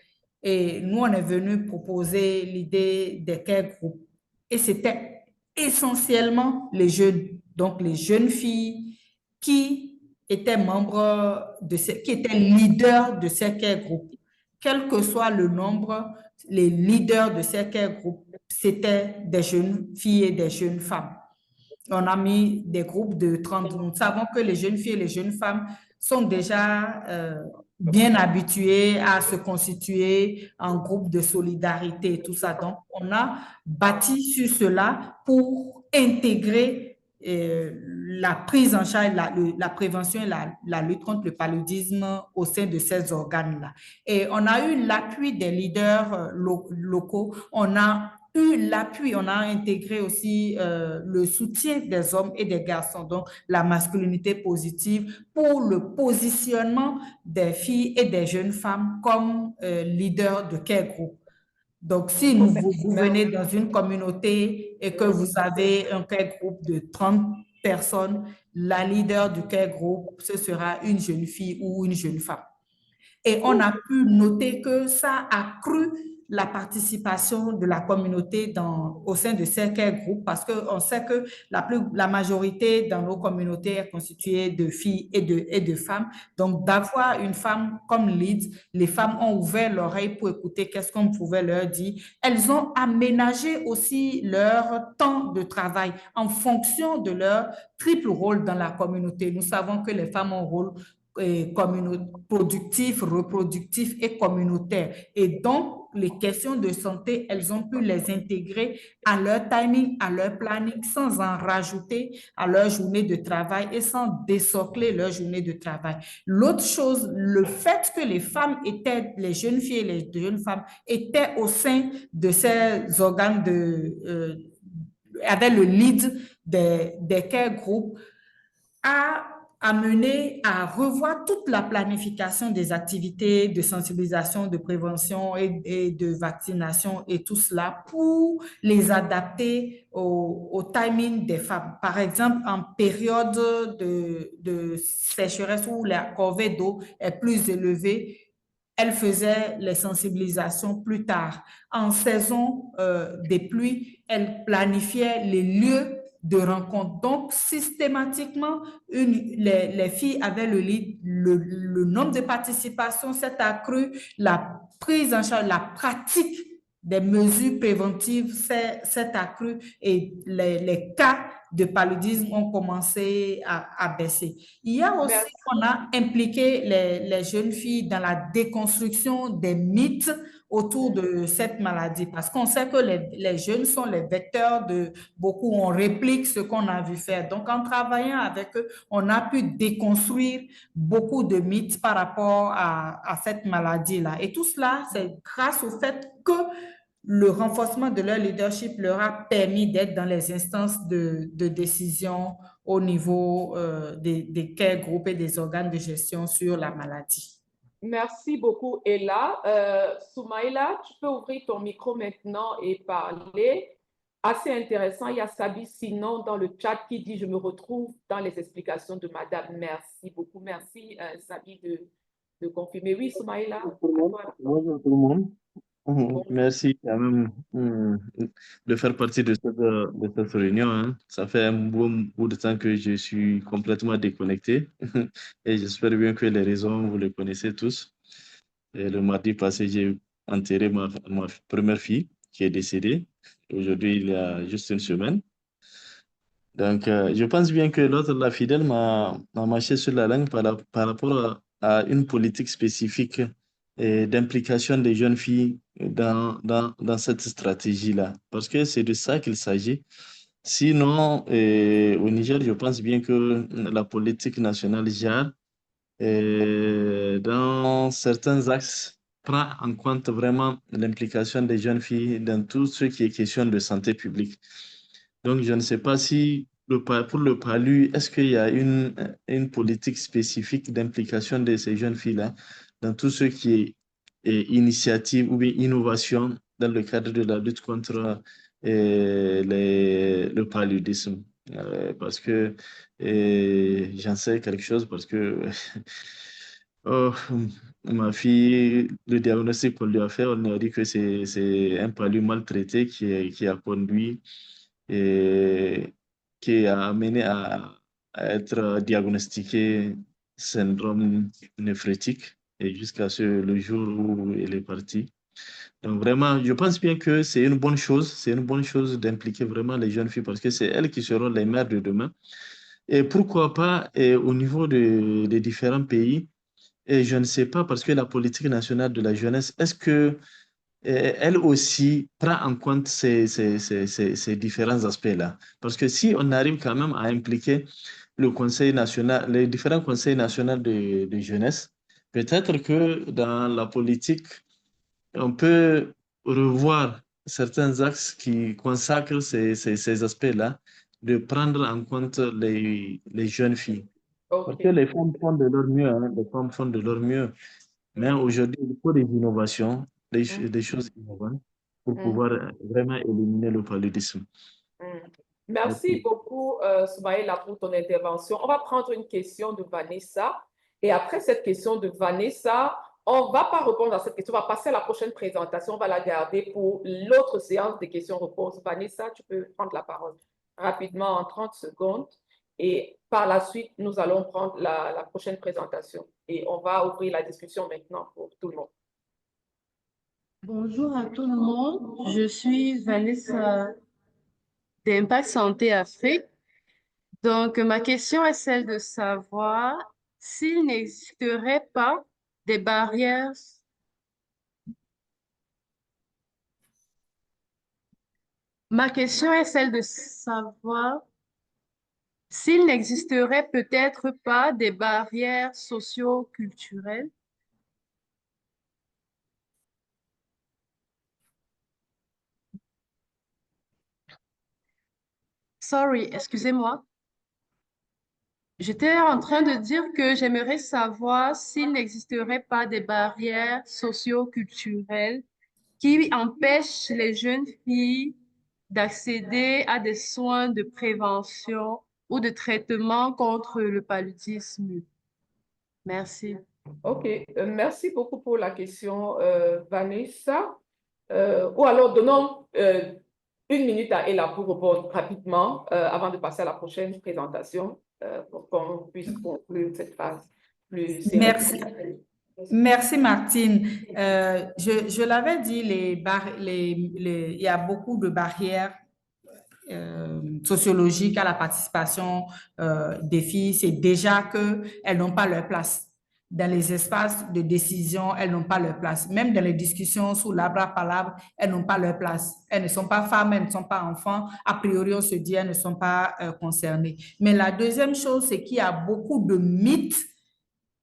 Et nous, on est venu proposer l'idée des care groups. Et c'était essentiellement les jeunes, donc les jeunes filles qui étaient membres qui étaient leaders de ces care groups. quel que soit le nombre, les leaders de ces care groupes, c'était des jeunes filles et des jeunes femmes. On a mis des groupes de 30. Nous savons que les jeunes filles et les jeunes femmes sont déjà bien habituées à se constituer en groupe de solidarité et tout ça. Donc, on a bâti sur cela pour intégrer la prise en charge, la prévention et la lutte contre le paludisme au sein de ces organes-là. Et on a eu l'appui des leaders locaux. On a eu l'appui, on a intégré aussi le soutien des hommes et des garçons, donc la masculinité positive pour le positionnement des filles et des jeunes femmes comme leaders de care group. Donc, si vous venez dans une communauté et que vous avez un care group de 30 personnes, la leader du care group, ce sera une jeune fille ou une jeune femme. Et on a pu noter que ça a accru la participation de la communauté au sein de ces care groupes parce qu'on sait que la majorité dans nos communautés est constituée de filles et de femmes. Donc, d'avoir une femme comme lead, les femmes ont ouvert l'oreille pour écouter qu'est-ce qu'on pouvait leur dire. Elles ont aménagé aussi leur temps de travail en fonction de leur triple rôle dans la communauté. Nous savons que les femmes ont un rôle productif, reproductif et communautaire. Et donc, les questions de santé, elles ont pu les intégrer à leur timing, à leur planning, sans en rajouter à leur journée de travail et sans désocler leur journée de travail. L'autre chose, le fait que les femmes étaient, les jeunes filles et les jeunes femmes étaient au sein de ces organes avec le lead des care groups, a amené à revoir toute la planification des activités de sensibilisation, de prévention et de vaccination et tout cela pour les adapter au timing des femmes. Par exemple, en période de sécheresse où la corvée d'eau est plus élevée, elle faisait les sensibilisations plus tard. En saison des pluies, elle planifiait les lieux de rencontre. Donc, systématiquement, les filles avaient le nombre de participations s'est accru, la prise en charge, la pratique des mesures préventives s'est accrue et les cas de paludisme ont commencé à baisser. Il y a aussi, on a impliqué les jeunes filles dans la déconstruction des mythes autour de cette maladie parce qu'on sait que les jeunes sont les vecteurs de beaucoup, on réplique ce qu'on a vu faire. Donc, en travaillant avec eux, on a pu déconstruire beaucoup de mythes par rapport à cette maladie-là. Et tout cela, c'est grâce au fait que le renforcement de leur leadership leur a permis d'être dans les instances de décision au niveau des care groups et des organes de gestion sur la maladie. Merci beaucoup, Ella. Soumaïla, tu peux ouvrir ton micro maintenant et parler. Assez intéressant, il y a Sabi Sinon dans le chat qui dit « Je me retrouve dans les explications de madame ». Merci beaucoup. Merci, Sabi, de confirmer. Oui, Soumaïla. Bonjour tout le monde. Merci quand même de faire partie de cette réunion, hein. Ça fait un bon bout de temps que je suis complètement déconnecté et j'espère bien que les raisons, vous les connaissez tous. Et le mardi passé, j'ai enterré ma première fille qui est décédée. Aujourd'hui, il y a juste une semaine. Donc, je pense bien que l'autre, la fidèle, m'a marché sur la langue par rapport à une politique spécifique d'implication des jeunes filles dans cette stratégie-là. Parce que c'est de ça qu'il s'agit. Sinon, au Niger, je pense bien que la politique nationale gère dans certains axes, prend en compte vraiment l'implication des jeunes filles dans tout ce qui est question de santé publique. Donc, je ne sais pas si pour le PALU, est-ce qu'il y a une politique spécifique d'implication de ces jeunes filles-là dans tout ce qui est initiative ou bien innovation dans le cadre de la lutte contre le paludisme? Parce que j'en sais quelque chose parce que oh, ma fille, le diagnostic qu'on lui a fait, on lui a dit que c'est un palu maltraité qui a conduit et qui a amené à être diagnostiqué syndrome néphrétique. et jusqu'à le jour où elle est partie. Donc vraiment, je pense bien que c'est une bonne chose d'impliquer vraiment les jeunes filles parce que c'est elles qui seront les mères de demain. Et pourquoi pas au niveau des différents pays, et je ne sais pas parce que la politique nationale de la jeunesse, est-ce que elle aussi prend en compte ces différents aspects-là? Parce que si on arrive quand même à impliquer le Conseil national, les différents conseils nationaux de jeunesse, peut-être que dans la politique, on peut revoir certains axes qui consacrent ces aspects-là, de prendre en compte les jeunes filles. Parce que OK. les femmes font de leur mieux, hein, les femmes font de leur mieux. Mais aujourd'hui, il faut des innovations, des choses innovantes pour Mhm. pouvoir vraiment éliminer le paludisme. Merci Merci. beaucoup, Soumaïla, pour ton intervention. On va prendre une question de Vanessa. Et après cette question de Vanessa, on ne va pas répondre à cette question. On va passer à la prochaine présentation. On va la garder pour l'autre séance de questions-réponses. Vanessa, tu peux prendre la parole rapidement en 30 secondes. Et par la suite, nous allons prendre la prochaine présentation. Et on va ouvrir la discussion maintenant pour tout le monde. Bonjour à tout le monde, je suis Vanessa d'Impact Santé Afrique. Donc, ma question est celle de savoir s'il n'existerait pas des barrières. Ma question est celle de savoir s'il n'existerait peut-être pas des barrières socio-culturelles. Sorry, excusez-moi. J'étais en train de dire que j'aimerais savoir s'il n'existerait pas des barrières socio-culturelles qui empêchent les jeunes filles d'accéder à des soins de prévention ou de traitement contre le paludisme. Merci. OK, merci beaucoup pour la question, Vanessa. Ou alors, donnons 1 minute à Ella pour répondre rapidement avant de passer à la prochaine présentation pour qu'on puisse conclure cette phase plus sérieuse. Merci. Merci Martine. Je l'avais dit, il y a beaucoup de barrières sociologiques à la participation des filles. C'est déjà qu'elles n'ont pas leur place. Dans les espaces de décision, elles n'ont pas leur place. Même dans les discussions sous l'arbre-à-palabre, elles n'ont pas leur place. Elles ne sont pas femmes, elles ne sont pas enfants. A priori, on se dit elles ne sont pas concernées. Mais la deuxième chose, c'est qu'il y a beaucoup de mythes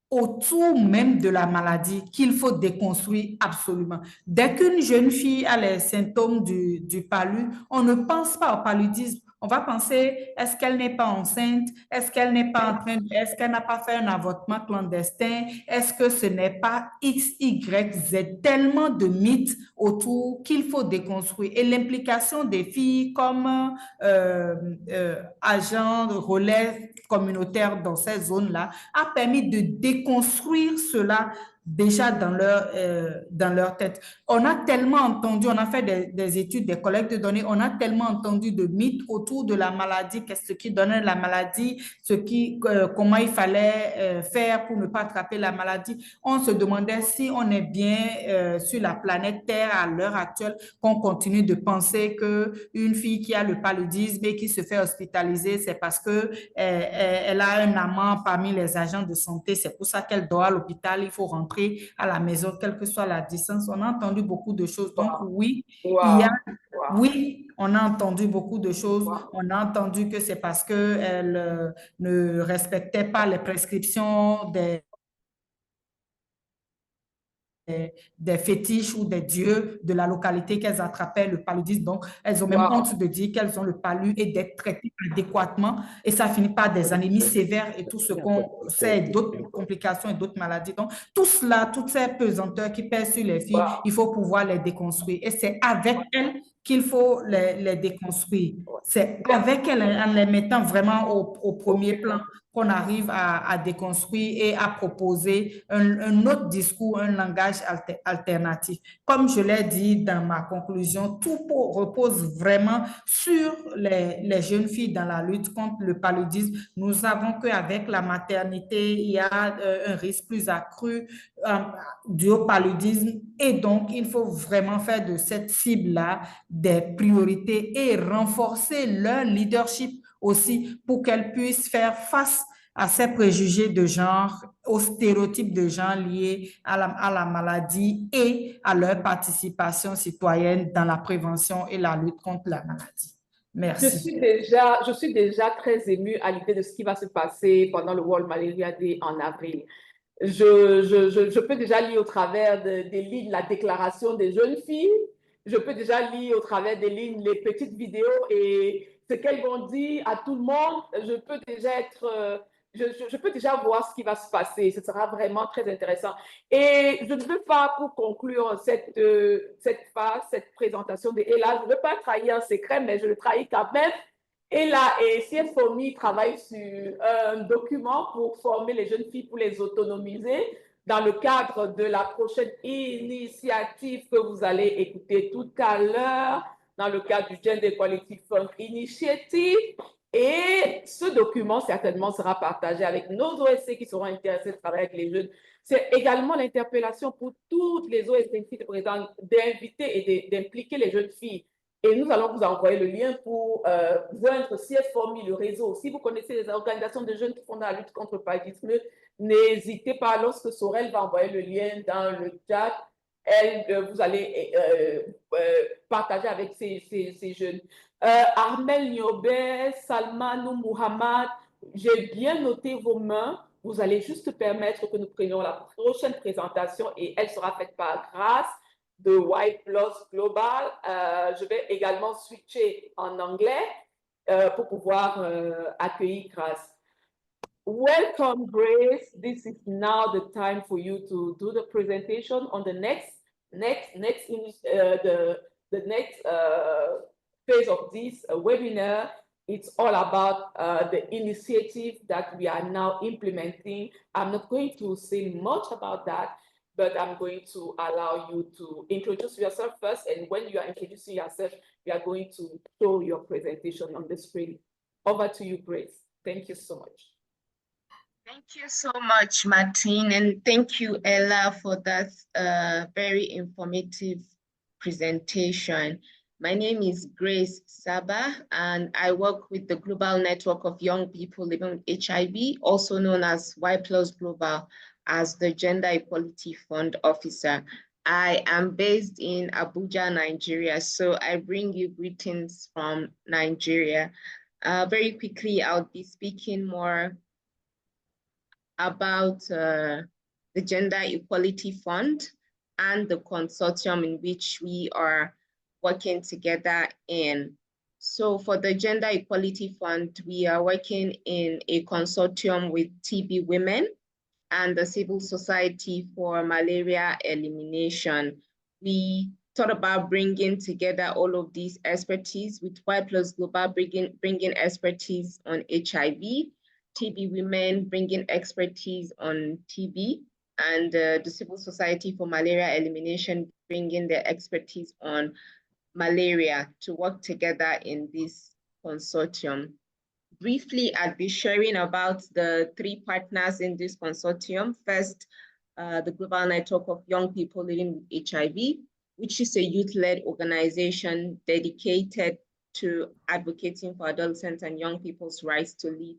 autour même de la maladie qu'il faut déconstruire absolument. Dès qu'une jeune fille a les symptômes du palu, on ne pense pas au paludisme. On va penser, est-ce qu'elle n'est pas enceinte? Est-ce qu'elle n'est pas est-ce qu'elle n'a pas fait un avortement clandestin? Est-ce que ce n'est pas X, Y, Z? Tellement de mythes autour qu'il faut déconstruire. Et l'implication des filles comme agents de relais communautaires dans ces zones-là a permis de déconstruire cela déjà dans leur tête. On a tellement entendu, on a fait des études, des collectes de données, on a tellement entendu de mythes autour de la maladie, qu'est-ce qui donnait la maladie, comment il fallait faire pour ne pas attraper la maladie. On se demandait si on est bien sur la planète Terre à l'heure actuelle, qu'on continue de penser qu'une fille qui a le paludisme et qui se fait hospitaliser, c'est parce que elle a un amant parmi les agents de santé, c'est pour ça qu'elle dort à l'hôpital, il faut rentrer à la maison, quelle que soit la distance. On a entendu beaucoup de choses. Donc, oui, oui, on a entendu beaucoup de choses. On a entendu que c'est parce qu'elle ne respectait pas les prescriptions des fétiches ou des dieux de la localité qu'elles attrapaient le paludisme. Donc, elles ont même honte de dire qu'elles ont le palu et d'être traitées adéquatement. Et ça finit par des anémies sévères et tout ce qu'on sait, d'autres complications et d'autres maladies. Donc, tout cela, toutes ces pesanteurs qui pèsent sur les filles, il faut pouvoir les déconstruire. Et c'est avec elles qu'il faut les déconstruire. C'est avec elles, en les mettant vraiment au premier plan, qu'on arrive à déconstruire et à proposer un autre discours, un langage alternatif. Comme je l'ai dit dans ma conclusion, tout repose vraiment sur les jeunes filles dans la lutte contre le paludisme. Nous savons qu'avec la maternité, il y a un risque plus accru dû au paludisme, et donc il faut vraiment faire de cette cible-là des priorités et renforcer leur leadership aussi pour qu'elles puissent faire face à ces préjugés de genre, aux stéréotypes de genre liés à la maladie et à leur participation citoyenne dans la prévention et la lutte contre la maladie. Merci. Je suis déjà très émue à l'idée de ce qui va se passer pendant le World Malaria Day en avril. Je peux déjà lire au travers des lignes la déclaration des jeunes filles. Je peux déjà lire au travers des lignes les petites vidéos et ce qu'elles vont dire à tout le monde. Je peux déjà voir ce qui va se passer. Ce sera vraiment très intéressant. Et je ne veux pas, pour conclure cette phase, cette présentation de Ella, je ne veux pas trahir un secret, mais je le trahis quand même. Ella et CS Formi travaillent sur un document pour former les jeunes filles, pour les autonomiser dans le cadre de la prochaine initiative que vous allez écouter tout à l'heure, dans le cadre du Gender Equality Fund Initiative. Et ce document, certainement, sera partagé avec nos OSC qui seront intéressés de travailler avec les jeunes. C'est également l'interpellation pour toutes les OSC d'inviter et d'impliquer les jeunes filles. Et nous allons vous envoyer le lien pour joindre CS Formi, le réseau. Si vous connaissez les organisations de jeunes qui font la lutte contre le paludisme, n'hésitez pas, lorsque Sorel va envoyer le lien dans le chat, vous allez partager avec ces jeunes. Armel Niobé, Salmanou Mohamed, j'ai bien noté vos mains. Vous allez juste permettre que nous prenions la prochaine présentation et elle sera faite par Grace de White Plus Global. Je vais également switcher en anglais pour pouvoir accueillir Grace. Welcome, Grace. This is now the time for you to do the presentation on the next phase of this webinar. It's all about the initiative that we are now implementing. I'm not going to say much about that, but I'm going to allow you to introduce yourself first. And when you are introducing yourself, we are going to show your presentation on the screen. Over to you, Grace. Thank you so much. Thank you so much, Martine, and thank you, Ella, for that very informative presentation. My name is Grace Saba, and I work with the Global Network of Young People Living with HIV, also known as Y Plus Global, as the Gender Equality Fund Officer. I am based in Abuja, Nigeria, so I bring you greetings from Nigeria. Very quickly, I'll be speaking more about the Gender Equality Fund and the consortium in which we are working together in. So for the Gender Equality Fund, we are working in a consortium with TB Women and the Civil Society for Malaria Elimination. We thought about bringing together all of these expertise with Y Plus Global, bringing expertise on HIV, TB Women bringing expertise on TB, and the Civil Society for Malaria Elimination bringing their expertise on malaria to work together in this consortium. Briefly, I'll be sharing about the three partners in this consortium. First, the Global Network of Young People Living with HIV, which is a youth-led organization dedicated to advocating for adolescents and young people's rights to lead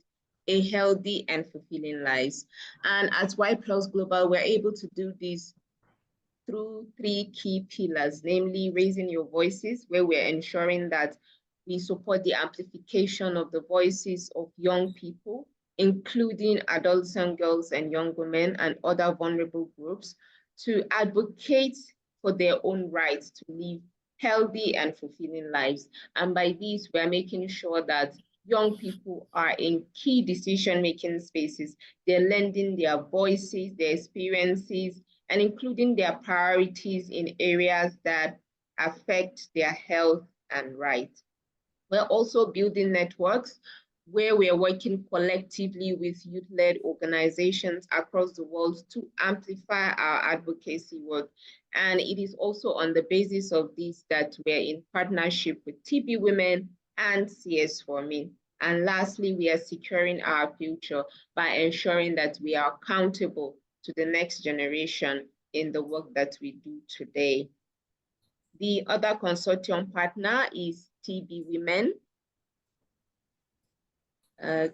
a healthy and fulfilling lives. And as Y Plus Global, we're able to do this through three key pillars, namely raising your voices, where we're ensuring that we support the amplification of the voices of young people, including adolescent girls and young women and other vulnerable groups, to advocate for their own rights to live healthy and fulfilling lives. And by this, we're making sure that young people are in key decision-making spaces. They're lending their voices, their experiences, and including their priorities in areas that affect their health and rights. We're also building networks where we are working collectively with youth-led organizations across the world to amplify our advocacy work. And it is also on the basis of this that we're in partnership with TB Women and CS4Me. And lastly, we are securing our future by ensuring that we are accountable to the next generation in the work that we do today. The other consortium partner is TB Women. The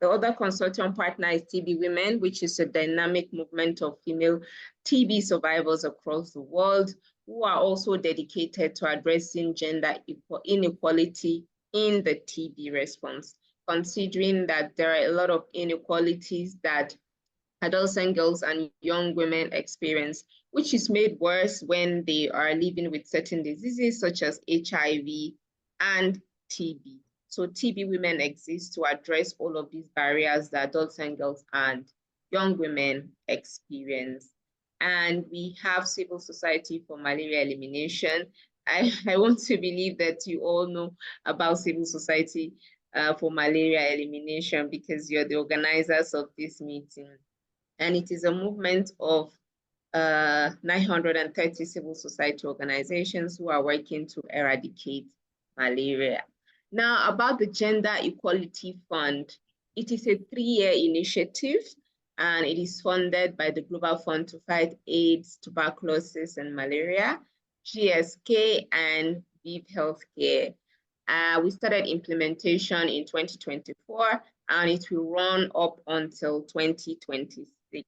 other consortium partner is TB Women, which is a dynamic movement of female TB survivors across the world who are also dedicated to addressing gender inequality in the TB response, considering that there are a lot of inequalities that adolescent girls and young women experience, which is made worse when they are living with certain diseases such as HIV and TB. So TB Women exists to address all of these barriers that adolescent girls and young women experience. And we have Civil Society for Malaria Elimination. I want to believe that you all know about Civil Society for Malaria Elimination because you're the organizers of this meeting. And it is a movement of 930 civil society organizations who are working to eradicate malaria. Now, about the Gender Equality Fund, it is a 3-year initiative, and it is funded by the Global Fund to Fight AIDS, Tuberculosis, and Malaria, GSK, and ViV Healthcare. We started implementation in 2024, and it will run up until 2026.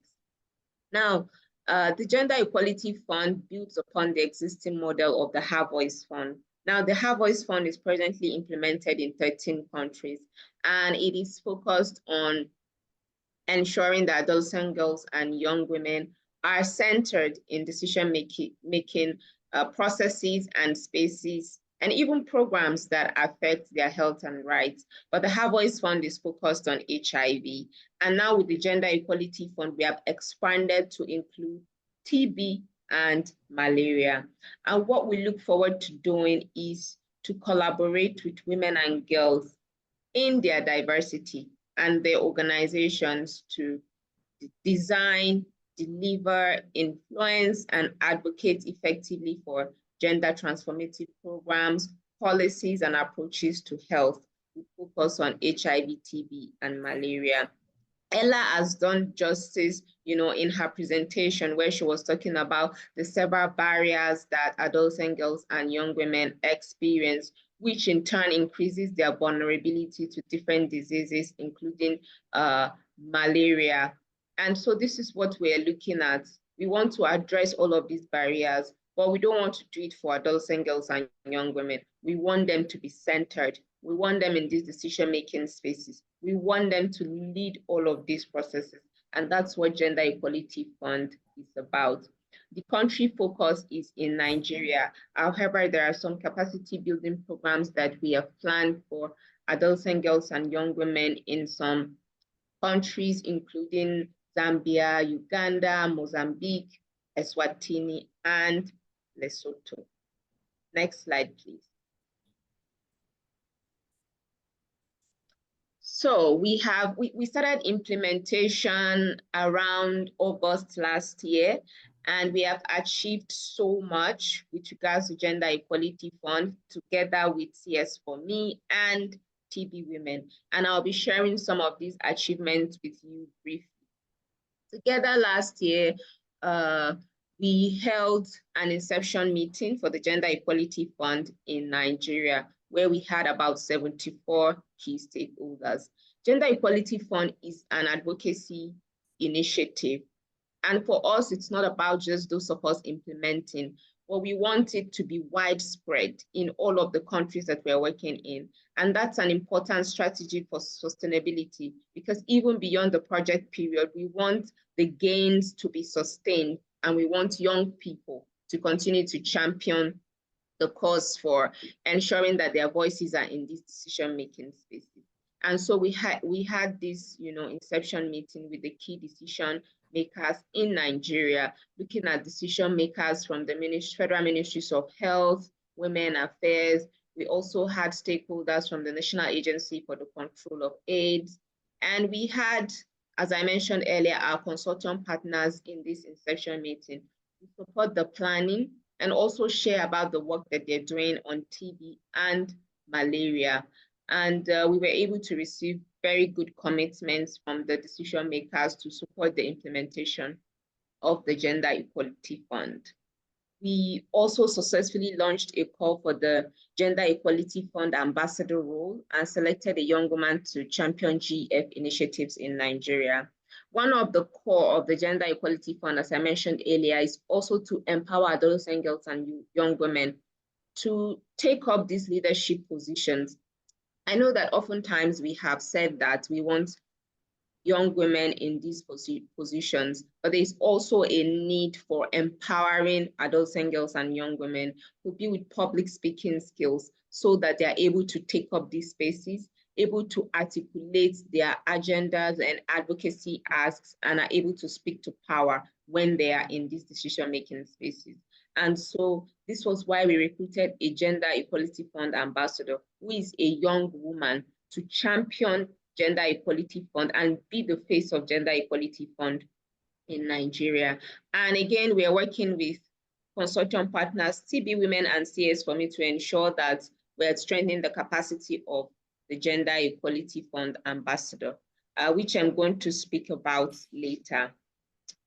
Now, the Gender Equality Fund builds upon the existing model of the Her Voice Fund. Now, the Her Voice Fund is presently implemented in 13 countries, and it is focused on ensuring that adolescent girls and young women are centered in decision-making processes and spaces, and even programs that affect their health and rights. But the Her Voice Fund is focused on HIV. And now with the Gender Equality Fund, we have expanded to include TB and malaria. And what we look forward to doing is to collaborate with women and girls in their diversity and their organizations to design, deliver, influence, and advocate effectively for gender transformative programs, policies, and approaches to health. We focus on HIV, TB, and malaria. Ella has done justice, in her presentation where she was talking about the several barriers that adolescent girls and young women experience, which in turn increases their vulnerability to different diseases, including malaria. And so this is what we're looking at. We want to address all of these barriers, but we don't want to do it for adolescent girls and young women. We want them to be centered. We want them in these decision-making spaces. We want them to lead all of these processes. And that's what Gender Equality Fund is about. The country focus is in Nigeria. However, there are some capacity building programs that we have planned for adolescent girls and young women in some countries, including Zambia, Uganda, Mozambique, Eswatini, and Lesotho. Next slide, please. So we started implementation around August last year, and we have achieved so much with regards to Gender Equality Fund together with CS4Me and TB Women. And I'll be sharing some of these achievements with you briefly. Together last year, we held an inception meeting for the Gender Equality Fund in Nigeria, where we had about 74 key stakeholders. Gender Equality Fund is an advocacy initiative. And for us, it's not about just those of us implementing, but we want it to be widespread in all of the countries that we're working in. And that's an important strategy for sustainability, because even beyond the project period, we want the gains to be sustained, and we want young people to continue to champion the cause for ensuring that their voices are in these decision-making spaces. And so we had this, inception meeting with the key decision makers in Nigeria, looking at decision makers from the Federal Ministries of Health, Women Affairs, We also had stakeholders from the National Agency for the Control of AIDS. And we had, as I mentioned earlier, our consortium partners in this inception meeting to support the planning and also share about the work that they're doing on TB and malaria. And we were able to receive very good commitments from the decision makers to support the implementation of the Gender Equality Fund. We also successfully launched a call for the Gender Equality Fund ambassador role and selected a young woman to champion GEF initiatives in Nigeria. One of the core of the Gender Equality Fund, as I mentioned earlier, is also to empower adolescent girls and young women to take up these leadership positions. I know that oftentimes we have said that we want young women in these positions, but there's also a need for empowering adolescent girls and young women to be with public speaking skills so that they're able to take up these spaces, able to articulate their agendas and advocacy asks, and are able to speak to power when they are in these decision-making spaces. And so this was why we recruited a Gender Equality Fund ambassador, who is a young woman, to champion Gender Equality Fund and be the face of Gender Equality Fund in Nigeria. And again, we are working with consortium partners, TB Women and CS4Me, to ensure that we're strengthening the capacity of the Gender Equality Fund ambassador, which I'm going to speak about later.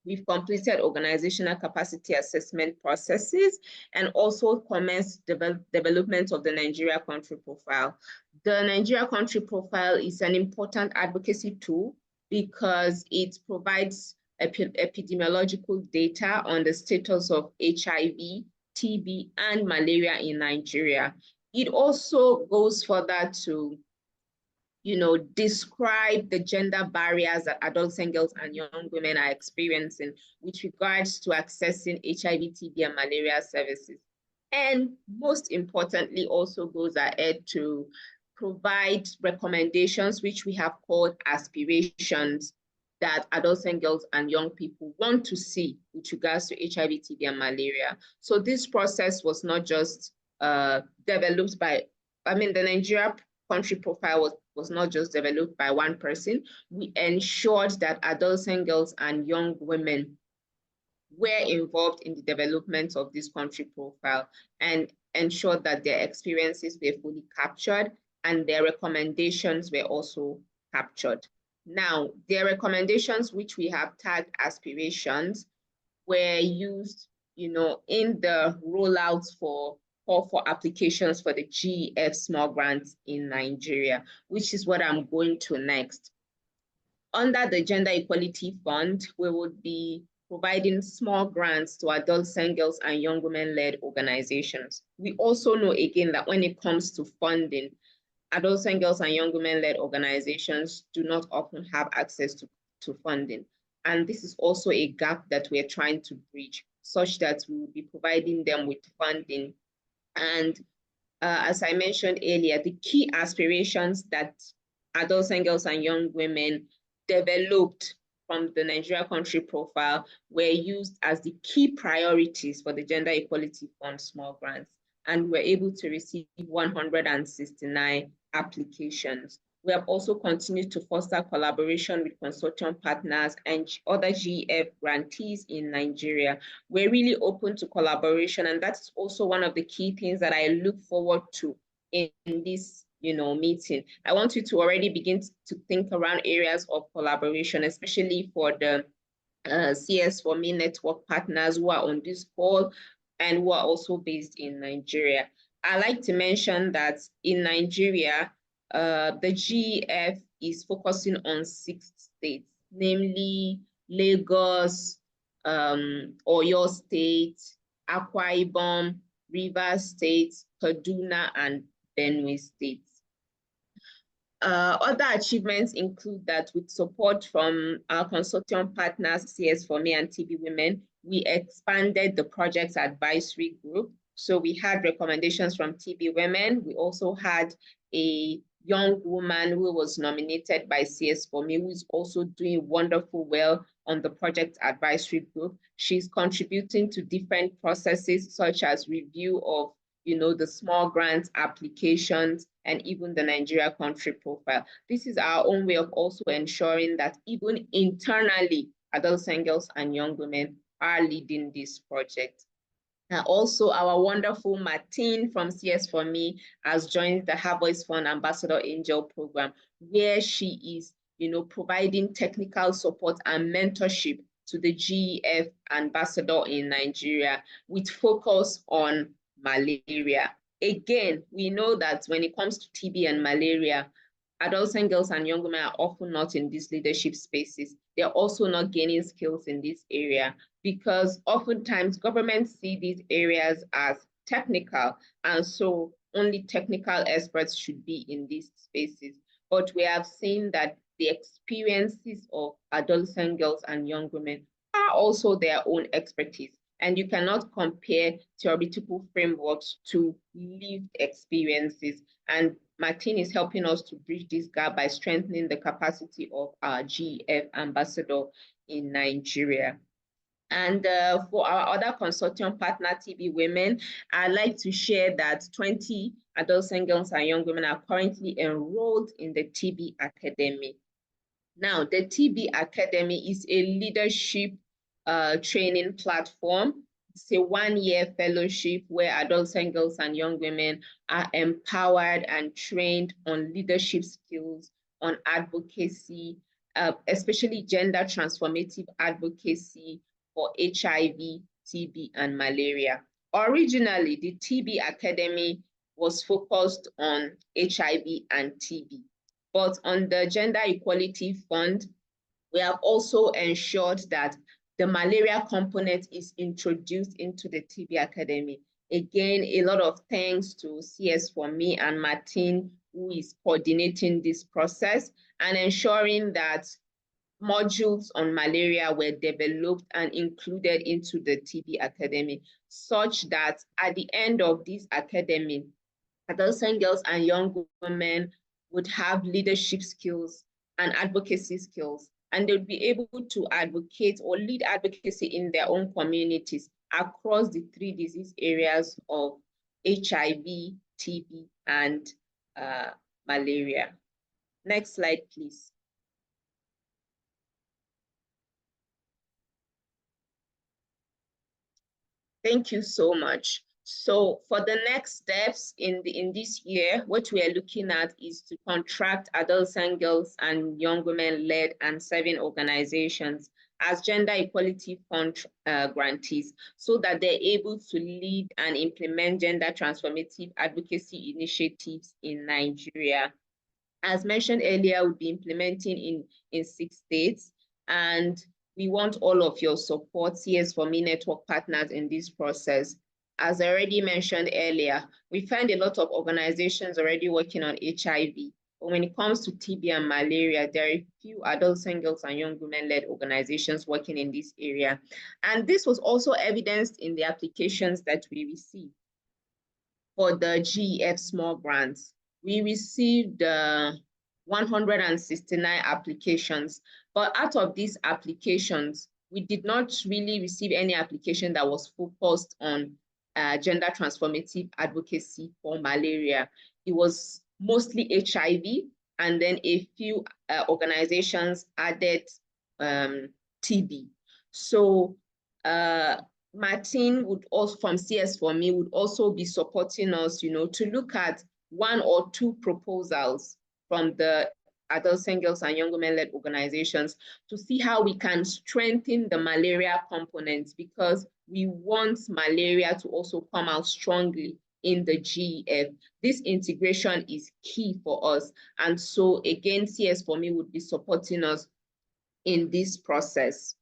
We've completed organizational capacity assessment processes and also commenced development of the Nigeria country profile. The Nigeria country profile is an important advocacy tool because it provides epidemiological data on the status of HIV, TB, and malaria in Nigeria. It also goes further to describe the gender barriers that adolescent girls and young women are experiencing with regards to accessing HIV, TB, and malaria services. And most importantly, also goes ahead to provide recommendations, which we have called aspirations, that adolescent girls and young people want to see with regards to HIV, TB, and malaria. So this process was not just developed by, the Nigeria country profile was not just developed by one person. We ensured that adolescent girls and young women were involved in the development of this country profile and ensured that their experiences were fully captured and their recommendations were also captured. Now, their recommendations, which we have tagged aspirations, were used, in the rollouts for applications for the GEF small grants in Nigeria, which is what I'm going to next. Under the Gender Equality Fund, we would be providing small grants to adolescent girls and young women-led organizations. We also know, again, that when it comes to funding, adolescent girls and young women-led organizations do not often have access to funding. And this is also a gap that we're trying to bridge, such that we will be providing them with funding. And as I mentioned earlier, the key aspirations that adolescent girls and young women developed from the Nigeria country profile were used as the key priorities for the Gender Equality Fund small grants, and were able to receive 169 applications. We have also continued to foster collaboration with consortium partners and other GEF grantees in Nigeria. We're really open to collaboration, and that's also one of the key things that I look forward to in this meeting. I want you to already begin to think around areas of collaboration, especially for the CS4Me network partners who are on this call and who are also based in Nigeria. I like to mention that in Nigeria, the GEF is focusing on 6 states, namely Lagos, Oyo State, Akwa Ibom, Rivers State, Kaduna, and Benue State. Other achievements include that with support from our consortium partners, CS4Me and TB Women, we expanded the project's advisory group. So we had recommendations from TB Women. We also had a young woman who was nominated by CS4Me, who is also doing wonderful well on the project advisory group. She's contributing to different processes, such as review of the small grant applications, and even the Nigeria country profile. This is our own way of also ensuring that even internally, adolescent girls and young women are leading this project. Also, our wonderful Martine from CS4Me has joined the Her Voice Fund Ambassador Angel program, where she is, providing technical support and mentorship to the GEF ambassador in Nigeria with focus on malaria. Again, we know that when it comes to TB and malaria, adolescent girls and young women are often not in these leadership spaces. They're also not gaining skills in this area because oftentimes governments see these areas as technical, and so only technical experts should be in these spaces. But we have seen that the experiences of adolescent girls and young women are also their own expertise. And you cannot compare theoretical frameworks to lived experiences. And Martine is helping us to bridge this gap by strengthening the capacity of our GEF ambassador in Nigeria. And for our other consortium partner, TB Women, I'd like to share that 20 adolescent girls and young women are currently enrolled in the TB Academy. Now, the TB Academy is a leadership training platform. It's a one-year fellowship where adolescent girls and young women are empowered and trained on leadership skills, on advocacy, especially gender transformative advocacy for HIV, TB, and malaria. Originally, the TB Academy was focused on HIV and TB, but on the Gender Equality Fund, we have also ensured that the malaria component is introduced into the TB Academy. Again, a lot of thanks to CS4Me and Martine, who is coordinating this process and ensuring that modules on malaria were developed and included into the TB Academy, such that at the end of this academy, adolescent girls and young women would have leadership skills and advocacy skills, and they would be able to advocate or lead advocacy in their own communities across the 3 disease areas of HIV, TB, and malaria. Next slide, please. Thank you so much. So for the next steps in this year, what we are looking at is to contract adolescent girls and young women-led and serving organizations as Gender Equality Fund grantees, so that they're able to lead and implement gender transformative advocacy initiatives in Nigeria. As mentioned earlier, we'll be implementing in 6 states, and we want all of your support, CS4Me network partners, in this process. As I already mentioned earlier, we find a lot of organizations already working on HIV, but when it comes to TB and malaria, there are few adolescent girls and young women-led organizations working in this area. And this was also evidenced in the applications that we received for the GEF small grants. We received 169 applications, but out of these applications, we did not really receive any application that was focused on gender transformative advocacy for malaria. It was mostly HIV, and then a few organizations added TB. So Martine would also, from CS4Me, would also be supporting us, to look at 1 or 2 proposals from the adolescent girls and young women-led organizations to see how we can strengthen the malaria components, because we want malaria to also come out strongly in the GEF. This integration is key for us. And so again, CS4Me would be supporting us in this process.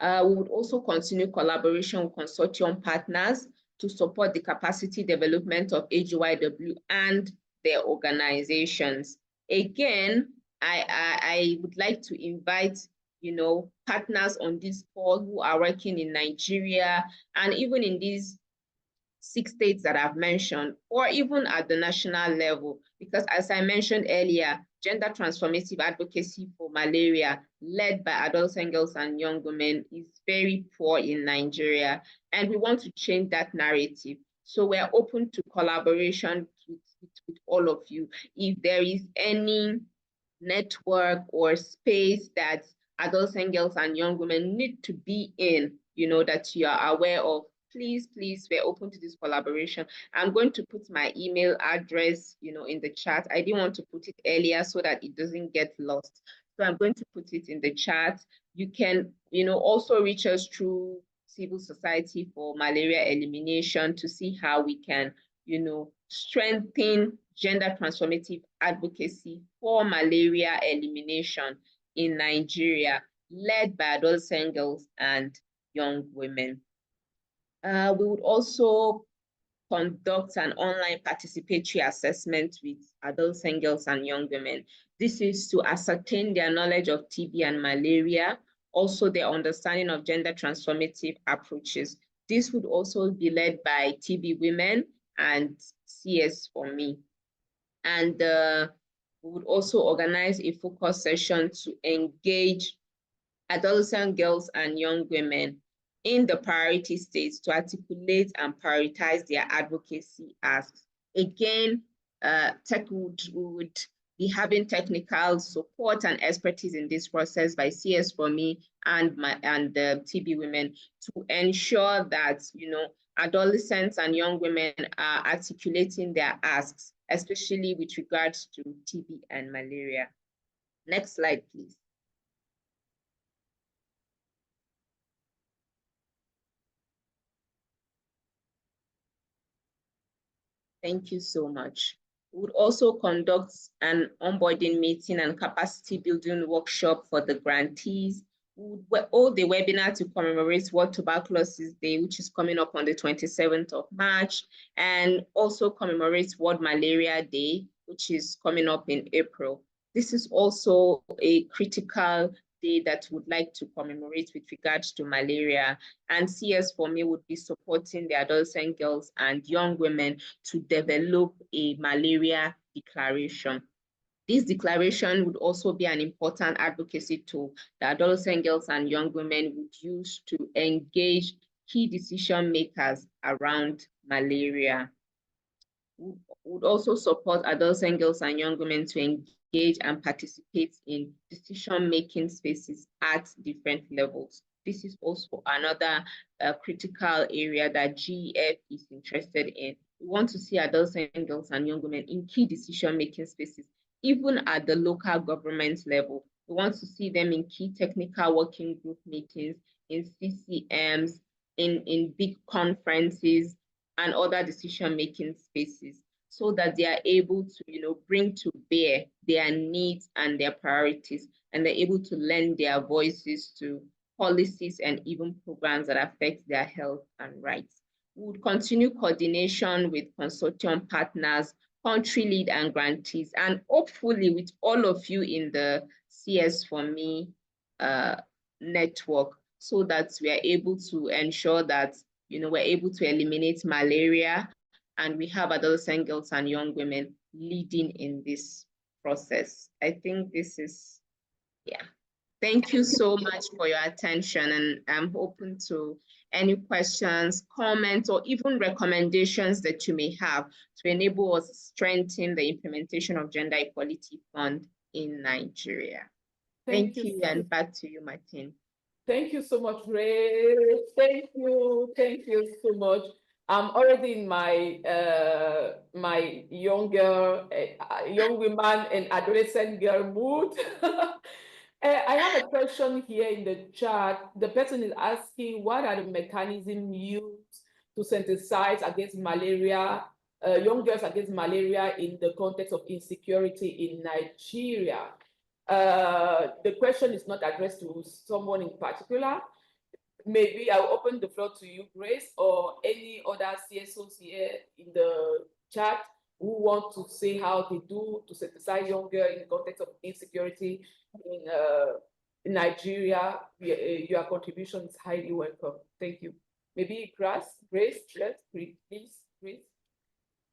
We would also continue collaboration with consortium partners to support the capacity development of AGYW and their organizations. Again, I would like to invite, partners on this call who are working in Nigeria and even in these 6 states that I've mentioned, or even at the national level, because as I mentioned earlier, gender transformative advocacy for malaria led by adolescent girls and young women is very poor in Nigeria, and we want to change that narrative. So we're open to collaboration with all of you. If there is any network or space that adults and girls and young women need to be in, that you are aware of, please, we're open to this collaboration. I'm going to put my email address, in the chat. I didn't want to put it earlier so that it doesn't get lost. So I'm going to put it in the chat. You can, also reach us through Civil Society for Malaria Elimination to see how we can, strengthen gender transformative advocacy for malaria elimination in Nigeria, led by adolescent girls and young women. We would also conduct an online participatory assessment with adolescent girls and young women. This is to ascertain their knowledge of TB and malaria, also their understanding of gender transformative approaches. This would also be led by TB Women and CS4Me. And we would also organize a focus session to engage adolescent girls and young women in the priority states to articulate and prioritize their advocacy asks. Again, would be having technical support and expertise in this process by CS4Me and the TB Women to ensure that, adolescents and young women are articulating their asks, especially with regards to TB and malaria. Next slide, please. Thank you so much. We would also conduct an onboarding meeting and capacity building workshop for the grantees. We would hold the webinar to commemorate World Tuberculosis Day, which is coming up on the 27th of March, and also commemorate World Malaria Day, which is coming up in April. This is also a critical day that would like to commemorate with regards to malaria, and CS4Me would be supporting the adolescent girls and young women to develop a malaria declaration. This declaration would also be an important advocacy tool that adolescent girls and young women would use to engage key decision makers around malaria. We would also support adolescent girls and young women to engage and participate in decision-making spaces at different levels. This is also another critical area that GEF is interested in. We want to see adolescent girls and young women in key decision-making spaces, even at the local government level. We want to see them in key technical working group meetings, in CCMs, in big conferences, and other decision-making spaces, so that they are able to, bring to bear their needs and their priorities, and they're able to lend their voices to policies and even programs that affect their health and rights. We would continue coordination with consortium partners, country lead and grantees, and hopefully with all of you in the CS4Me network, so that we are able to ensure that we're able to eliminate malaria, and we have adolescent girls and young women leading in this process. I think this is, yeah. Thank you so much for your attention, and I'm open to any questions, comments, or even recommendations that you may have to enable us to strengthen the implementation of Gender Equality Fund in Nigeria. Thank you, and back to you, Martin. Thank you so much, Ray. Thank you so much. I'm already in my my young woman and adolescent girl mood. I have a question here in the chat. The person is asking, what are the mechanisms used to sensitize against malaria, young girls against malaria in the context of insecurity in Nigeria? The question is not addressed to someone in particular. Maybe I'll open the floor to you, Grace, or any other CSOs here in the chat who want to say how they do to sensitize young girls in the context of insecurity in Nigeria. Your contribution is highly welcome. Thank you. Maybe Grace, yes, please, Grace.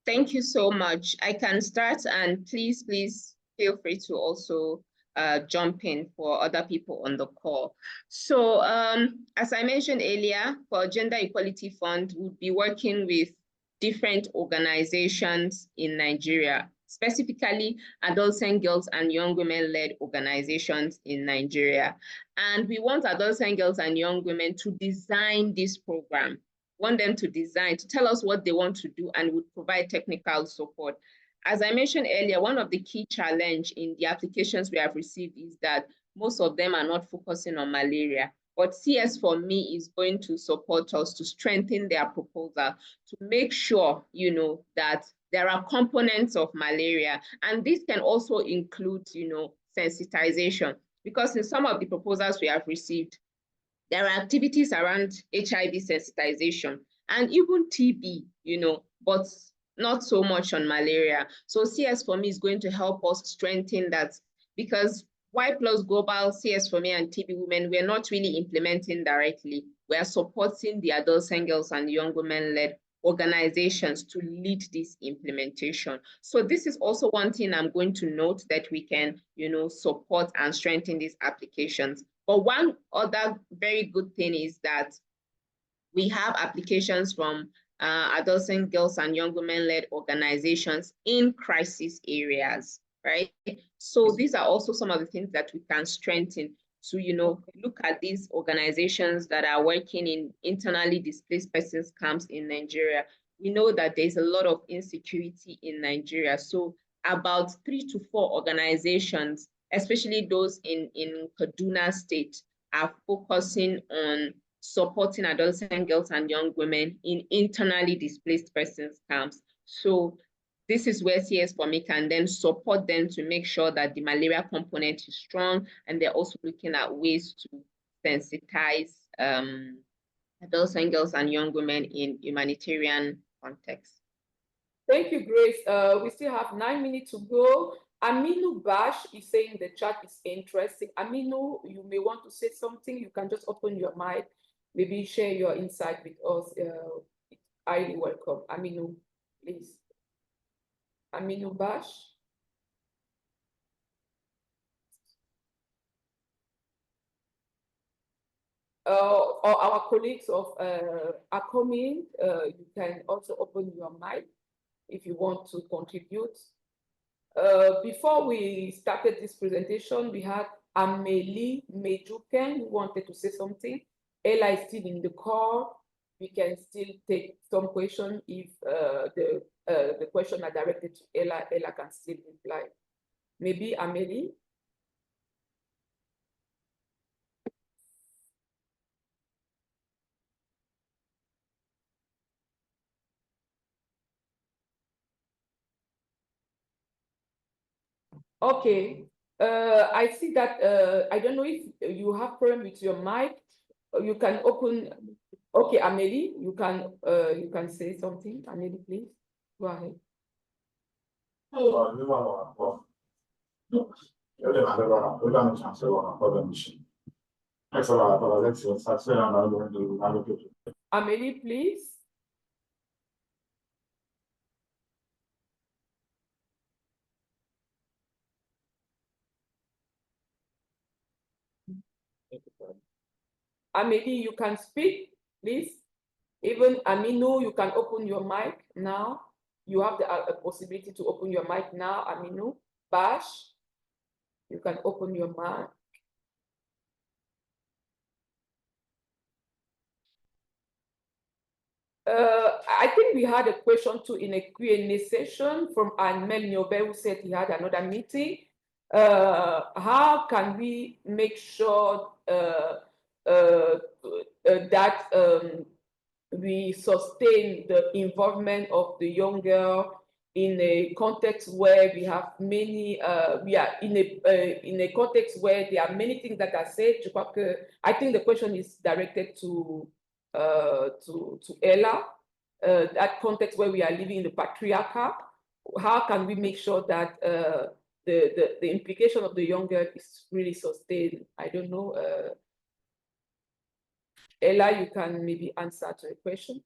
Thank you so much. I can start, and please feel free to also jump in for other people on the call. So as I mentioned earlier, for Gender Equality Fund, we'll be working with different organizations in Nigeria, specifically adolescent girls and young women-led organizations in Nigeria. And we want adolescent girls and young women to design this program, want them to design, to tell us what they want to do, and would provide technical support. As I mentioned earlier, one of the key challenges in the applications we have received is that most of them are not focusing on malaria. But CS4Me is going to support us to strengthen their proposal, to make sure, you know, that there are components of malaria. And this can also include, you know, sensitization, because in some of the proposals we have received, there are activities around HIV sensitization and even TB, you know, but not so much on malaria. So CS4Me is going to help us strengthen that, because Y+ Global, CS4Me, and TB Women, we're not really implementing directly. We are supporting the adolescent girls and young women-led organizations to lead this implementation. So this is also one thing I'm going to note, that we can, you know, support and strengthen these applications. But one other very good thing is that we have applications from adolescent girls and young women-led organizations in crisis areas, right? So these are also some of the things that we can strengthen to, you know, look at these organizations that are working in internally displaced persons camps in Nigeria. We know that there's a lot of insecurity in Nigeria. So about 3 to 4 organizations, especially those in Kaduna State, are focusing on supporting adolescent girls and young women in internally displaced persons camps. So this is where CS4Me can then support them to make sure that the malaria component is strong, and they're also looking at ways to sensitize adolescent girls and young women in humanitarian context. Thank you, Grace. We still have 9 minutes to go. Aminu Bash is saying the chat is interesting. Aminu, you may want to say something. You can just open your mic, maybe share your insight with us. Highly welcome. Aminu, please. Aminu Bash. Or our colleagues of are coming. You can also open your mic if you want to contribute. Before we started this presentation, we had Amélie Mejuken who wanted to say something. Ella is still in the call. We can still take some questions if the question are directed to Ella. Ella can still reply. Maybe Amélie. Okay, I see that, I don't know if you have problem with your mic. You can open, okay, Amélie, you can say something. Amélie, please, go ahead. Amélie, please. Amélie, you can speak, please. Even Aminu, you can open your mic now. You have the possibility to open your mic now, Aminu. Bash, you can open your mic. I think we had a question too in a Q&A session from Anmel Nyobe, who said he had another meeting. How can we make sure that we sustain the involvement of the young girl in a context where we have many, we are in a context where there are many things that are said. I think the question is directed to Ella, that context where we are living in the patriarchal. How can we make sure that the implication of the young girl is really sustained? I don't know. Ella, you can maybe answer to the question.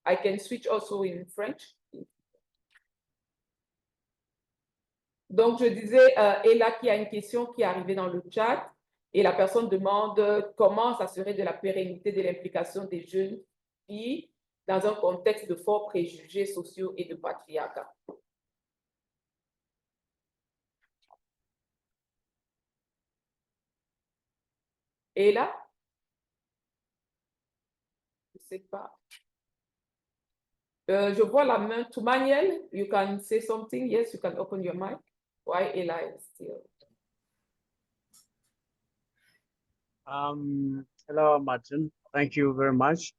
I can switch also in French. Donc, je disais, Ella qui a une question qui est arrivée dans le chat, et la personne demande comment ça serait de la pérennité de l'implication des jeunes filles dans un contexte de forts préjugés sociaux et de patriarcat. Et là, je ne sais pas. Je vois la main. Tumaniel, you can say something. Yes, you can open your mic. Why Ella is still. Hello, Martin. Thank you very much.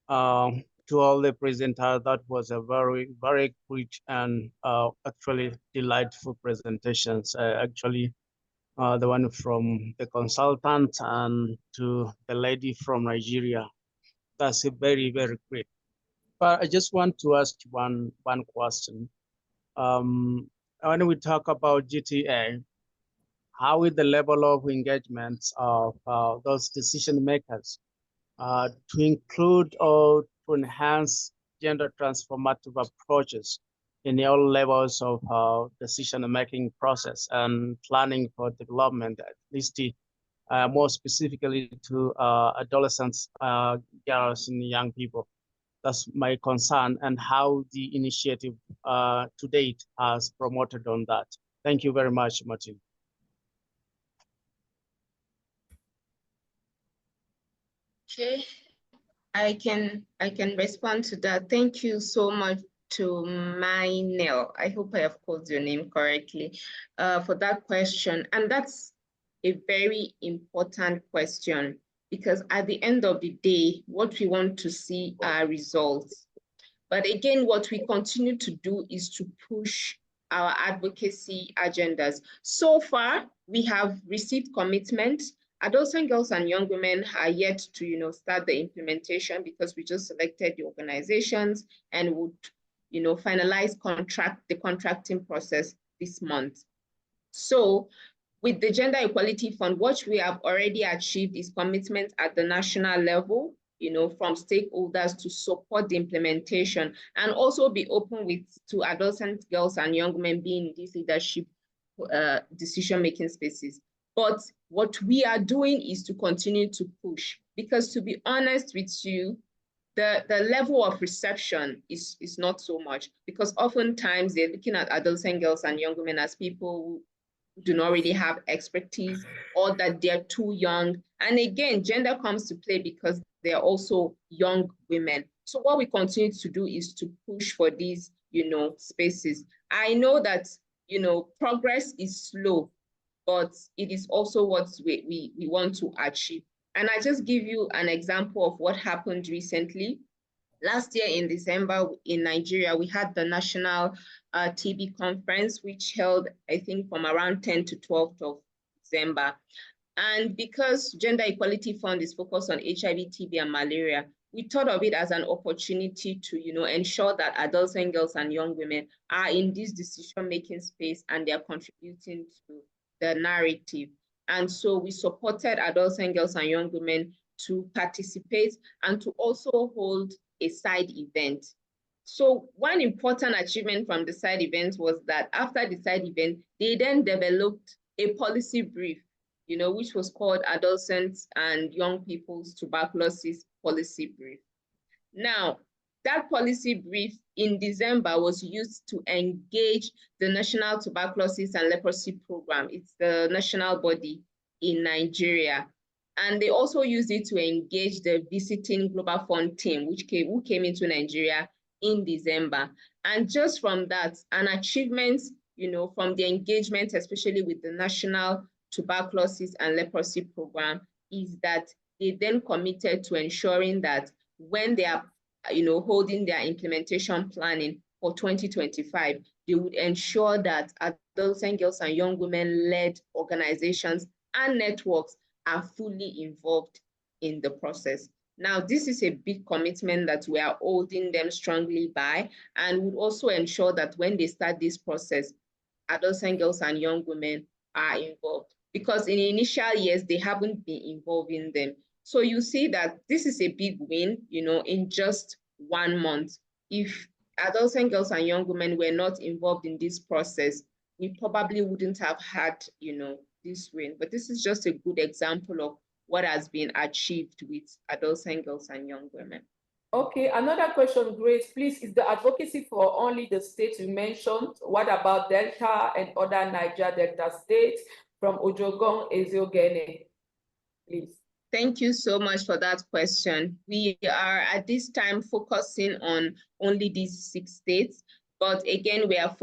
To all the presenters, that was a very, very rich and actually delightful presentations. Actually, the one from the consultant and to the lady from Nigeria. That's a very, very great. But I just want to ask one question. When we talk about GTA, how is the level of engagement of those decision makers to include or to enhance gender transformative approaches in all levels of decision-making process and planning for development, at least more specifically to adolescents, girls and young people. That's my concern, and how the initiative to date has promoted on that. Thank you very much, Martin. Okay, I can respond to that. Thank you so much to Mainel. I hope I have called your name correctly for that question. And that's a very important question, because at the end of the day, what we want to see are results. But again, what we continue to do is to push our advocacy agendas. So far, we have received commitment. Adolescent girls and young women are yet to, start the implementation, because we just selected the organizations and would, finalize the contracting process this month. So with the Gender Equality Fund, what we have already achieved is commitment at the national level, from stakeholders to support the implementation, and also be open to adolescent girls and young men being in these leadership decision-making spaces. But what we are doing is to continue to push, because to be honest with you, the level of reception is not so much, because oftentimes they're looking at adolescent girls and young women as people who do not really have expertise, or that they're too young. And again, gender comes to play because they're also young women. So what we continue to do is to push for these, spaces. I know that, progress is slow, but it is also what we want to achieve. And I just give you an example of what happened recently. Last year in December in Nigeria, we had the National TB Conference, which held, I think, from around 10th to 12th of December. And because Gender Equality Fund is focused on HIV, TB, and malaria, we thought of it as an opportunity to, ensure that adolescent girls and young women are in this decision-making space and they are contributing to the narrative. And so we supported adolescent girls and young women to participate and to also hold a side event. So one important achievement from the side event was that after the side event, they then developed a policy brief, which was called Adolescents and Young People's Tuberculosis Policy Brief. Now, that policy brief in December was used to engage the National Tuberculosis and Leprosy Program. It's the national body in Nigeria. And they also used it to engage the visiting Global Fund team, who came into Nigeria in December. And just from that, an achievement, from the engagement, especially with the National Tuberculosis and Leprosy Program, is that they then committed to ensuring that when they are, holding their implementation planning for 2025, they would ensure that adolescent girls and young women-led organizations and networks are fully involved in the process. Now, this is a big commitment that we are holding them strongly by, and would also ensure that when they start this process, adolescent girls and young women are involved, because in the initial years, they haven't been involving them. So you see that this is a big win, in just 1 month. If adolescent girls and young women were not involved in this process, we probably wouldn't have had, this win. But this is just a good example of what has been achieved with adolescent girls and young women. Okay, another question, Grace, please, is the advocacy for only the states you mentioned? What about Delta and other Niger Delta states from Ojogon, Eziogene, please? Thank you so much for that question. We are at this time focusing on only these 6 states, but again, we are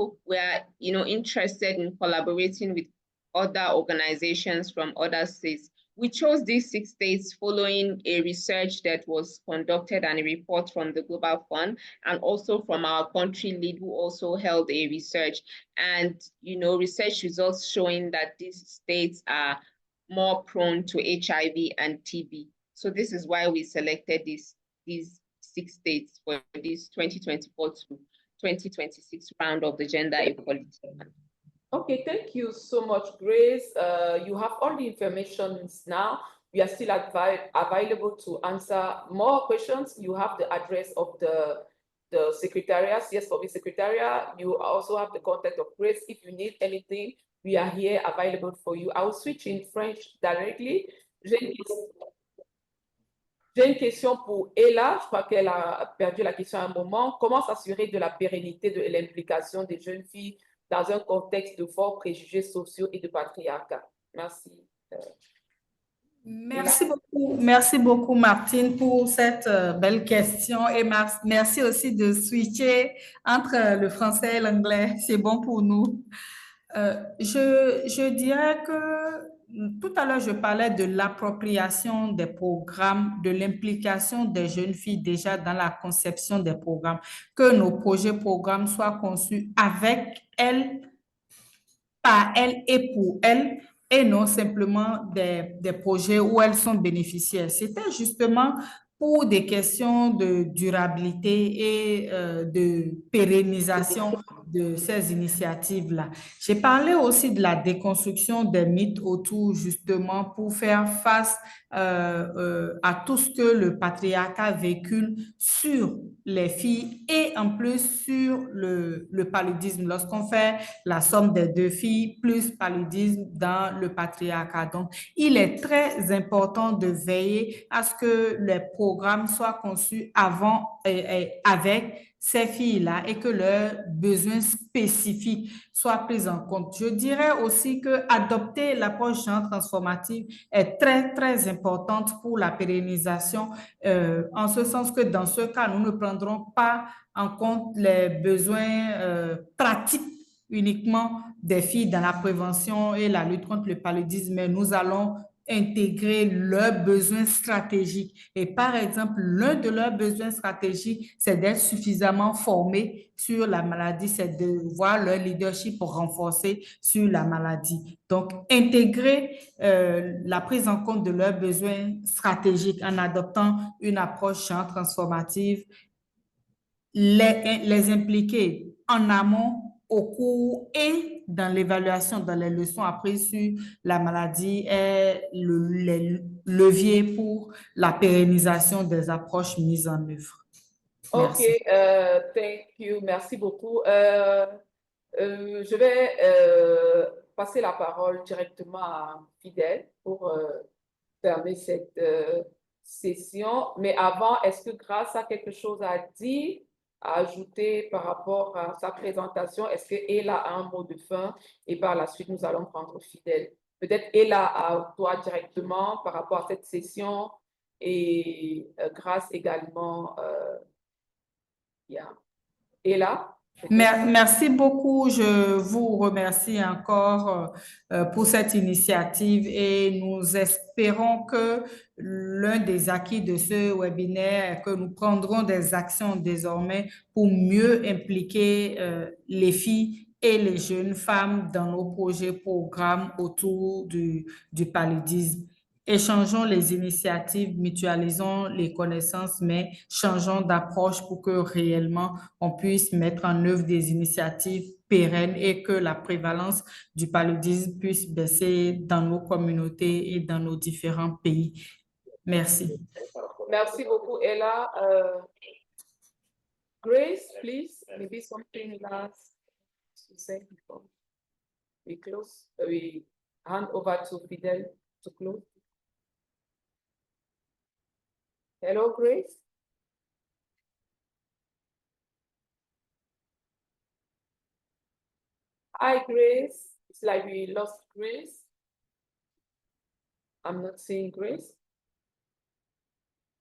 interested in collaborating with other organizations from other states. We chose these 6 states following a research that was conducted and a report from the Global Fund, and also from our country lead, who also held a research. And research results showing that these states are more prone to HIV and TB. So this is why we selected these 6 states for this 2024 to 2026 round of the Gender Equality Fund. Okay, thank you so much, Grace. You have all the information now. We are still available to answer more questions. You have the address of the Secretariat, CS4B Secretariat. You also have the contact of Grace. If you need anything, we are here available for you. I will switch in French directly. J'ai une question pour Ella. Je crois qu'elle a perdu la question à un moment. Comment s'assurer de la pérennité de l'implication des jeunes filles dans un contexte de forts préjugés sociaux et de patriarcat? Merci. Merci beaucoup, Martine, pour cette belle question et merci aussi de switcher entre le français et l'anglais. C'est bon pour nous. Je dirais que tout à l'heure, je parlais de l'appropriation des programmes, de l'implication des jeunes filles déjà dans la conception des programmes, que nos programmes soient conçus avec elles, par elles et pour elles, et non simplement des projets où elles sont bénéficiaires. C'était justement pour des questions de durabilité et de pérennisation de ces initiatives-là. J'ai parlé aussi de la déconstruction des mythes autour, justement, pour faire face à tout ce que le patriarcat véhicule sur les filles et en plus sur le paludisme. Lorsqu'on fait la somme des 2 filles plus paludisme dans le patriarcat. Donc, il est très important de veiller à ce que les programmes soient conçus avant et avec ces filles-là et que leurs besoins spécifiques soient pris en compte. Je dirais aussi que adopter l'approche genre transformative est très, très importante pour la pérennisation, en ce sens que dans ce cas, nous ne prendrons pas en compte les besoins pratiques uniquement des filles dans la prévention et la lutte contre le paludisme, mais nous allons intégrer leurs besoins stratégiques. Et par exemple, l'un de leurs besoins stratégiques, c'est d'être suffisamment formés sur la maladie, c'est de voir leur leadership renforcé sur la maladie. Donc, intégrer la prise en compte de leurs besoins stratégiques en adoptant une approche transformative, les impliquer en amont, au cours et dans l'évaluation, dans les leçons apprises sur la maladie est le levier pour la pérennisation des approches mises en œuvre. Merci. OK, thank you. Merci beaucoup. Je vais passer la parole directement à Fidèle pour fermer cette session. Mais avant, est-ce que Grace a quelque chose à dire, à ajouter par rapport à sa présentation? Est-ce que Ella a un mot de fin? Et par la suite, nous allons prendre Fidèle. Peut-être Ella à toi directement par rapport à cette session et Grace également. Ella? Merci beaucoup. Je vous remercie encore pour cette initiative et nous espérons que l'un des acquis de ce webinaire est que nous prendrons des actions désormais pour mieux impliquer les filles et les jeunes femmes dans nos projets, programmes autour du paludisme. Échangeons les initiatives, mutualisons les connaissances, mais changeons d'approche pour que réellement on puisse mettre en œuvre des initiatives pérennes et que la prévalence du paludisme puisse baisser dans nos communautés et dans nos différents pays. Merci. Merci beaucoup, Ella. Grace, please, maybe something last to say before we close. We hand over to Fidel to close. Hello, Grace. Hi, Grace. It's like we lost Grace. I'm not seeing Grace.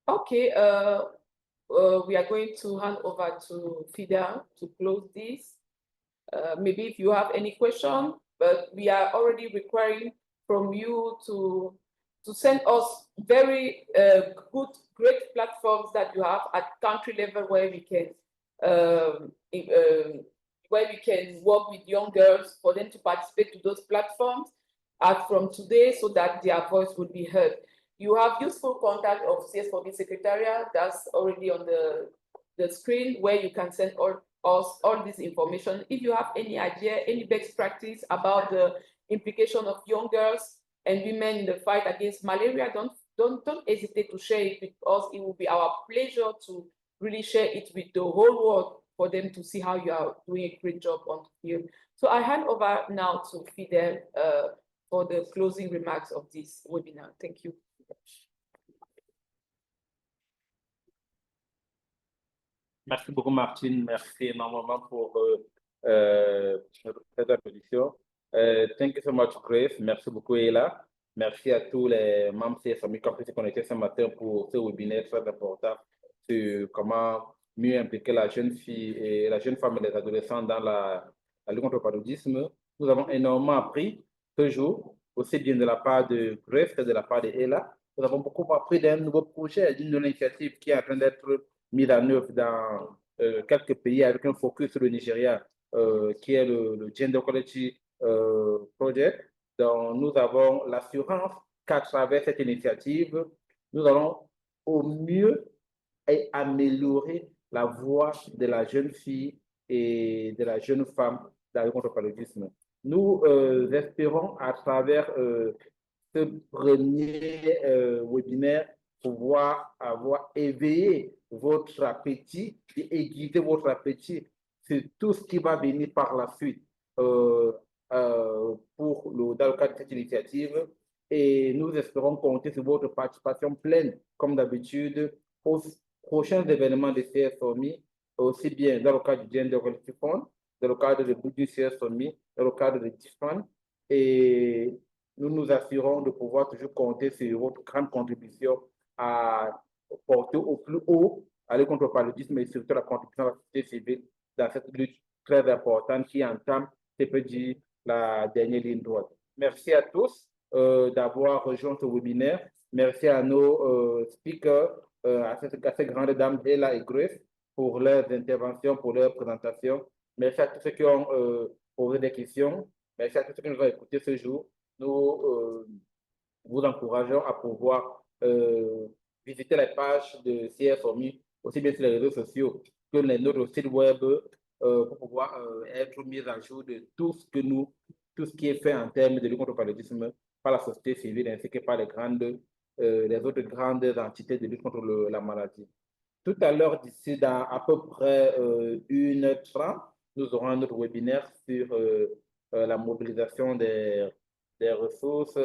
Okay, we are going to hand over to Fidel to close this. Maybe if you have any question, but we are already requiring from you to send us very good, great platforms that you have at country level where we can work with young girls for them to participate to those platforms from today so that their voice will be heard. You have useful contact of CS4B Secretariat that's already on the screen where you can send all this information. If you have any idea, any best practice about the implication of young girls and women in the fight against malaria, don't hesitate to share it with us. It will be our pleasure to really share it with the whole world for them to see how you are doing a great job on here. So I hand over now to Fidel for the closing remarks of this webinar. Thank you. Merci beaucoup, Martine. Merci énormément pour cette introduction. Thank you so much, Grace. Merci beaucoup, Ella. Merci à tous les membres CSFOMI qui ont été connectés ce matin pour ce webinaire très important sur comment mieux impliquer la jeune fille et la jeune femme et les adolescents dans la lutte contre le paludisme. Nous avons énormément appris ce jour, aussi bien de la part de Grace que de la part de Ella. Nous avons beaucoup appris d'un nouveau projet, d'une nouvelle initiative qui est en train d'être mise en œuvre dans quelques pays avec un focus sur le Nigeria, qui est le Gender Equality Project. Donc, nous avons l'assurance qu'à travers cette initiative, nous allons au mieux améliorer la voix de la jeune fille et de la jeune femme dans le contre le paludisme. Nous espérons à travers ce premier webinaire pouvoir avoir éveillé votre appétit et aiguiser votre appétit sur tout ce qui va venir par la suite dans le cadre de cette initiative. Et nous espérons compter sur votre participation pleine, comme d'habitude, aux prochains événements de CSFOMI, aussi bien dans le cadre du Gender Equality Fund, dans le cadre du CSFOMI, dans le cadre de DIFAN. Et nous nous assurons de pouvoir toujours compter sur votre grande contribution à porter au plus haut à lutte contre le paludisme et surtout la contribution de la société civile dans cette lutte très importante qui entame, c'est peut dire, la dernière ligne droite. Merci à tous d'avoir rejoint ce webinaire. Merci à nos speakers, à ces grandes dames, Ella et Grace, pour leurs interventions, pour leurs présentations. Merci à tous ceux qui ont posé des questions. Merci à tous ceux qui nous ont écoutés ce jour. Nous vous encourageons à pouvoir visiter les pages de CSFOMI, aussi bien sur les réseaux sociaux que notre site web, pour pouvoir être mis à jour de tout ce qui est fait en termes de lutte contre le paludisme par la société civile ainsi que par les autres grandes entités de lutte contre la maladie. Tout à l'heure, d'ici dans à peu près 1h30, nous aurons un autre webinaire sur la mobilisation des ressources,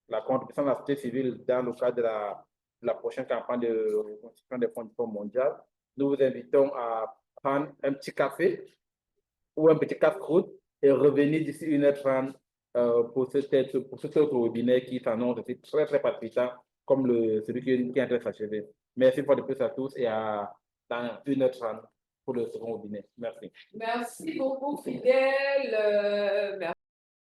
la contribution de la société civile dans le cadre de la prochaine campagne de reconstruction des fonds du Fonds mondial. Nous vous invitons à prendre un petit café ou un petit casse-croûte et revenir d'ici 1h30 pour cet autre webinaire qui s'annonce aussi très, très palpitant comme celui qui est en train de s'achever. Merci une fois de plus à tous et dans 1h30 pour le second webinaire. Merci. Merci beaucoup, Fidèle.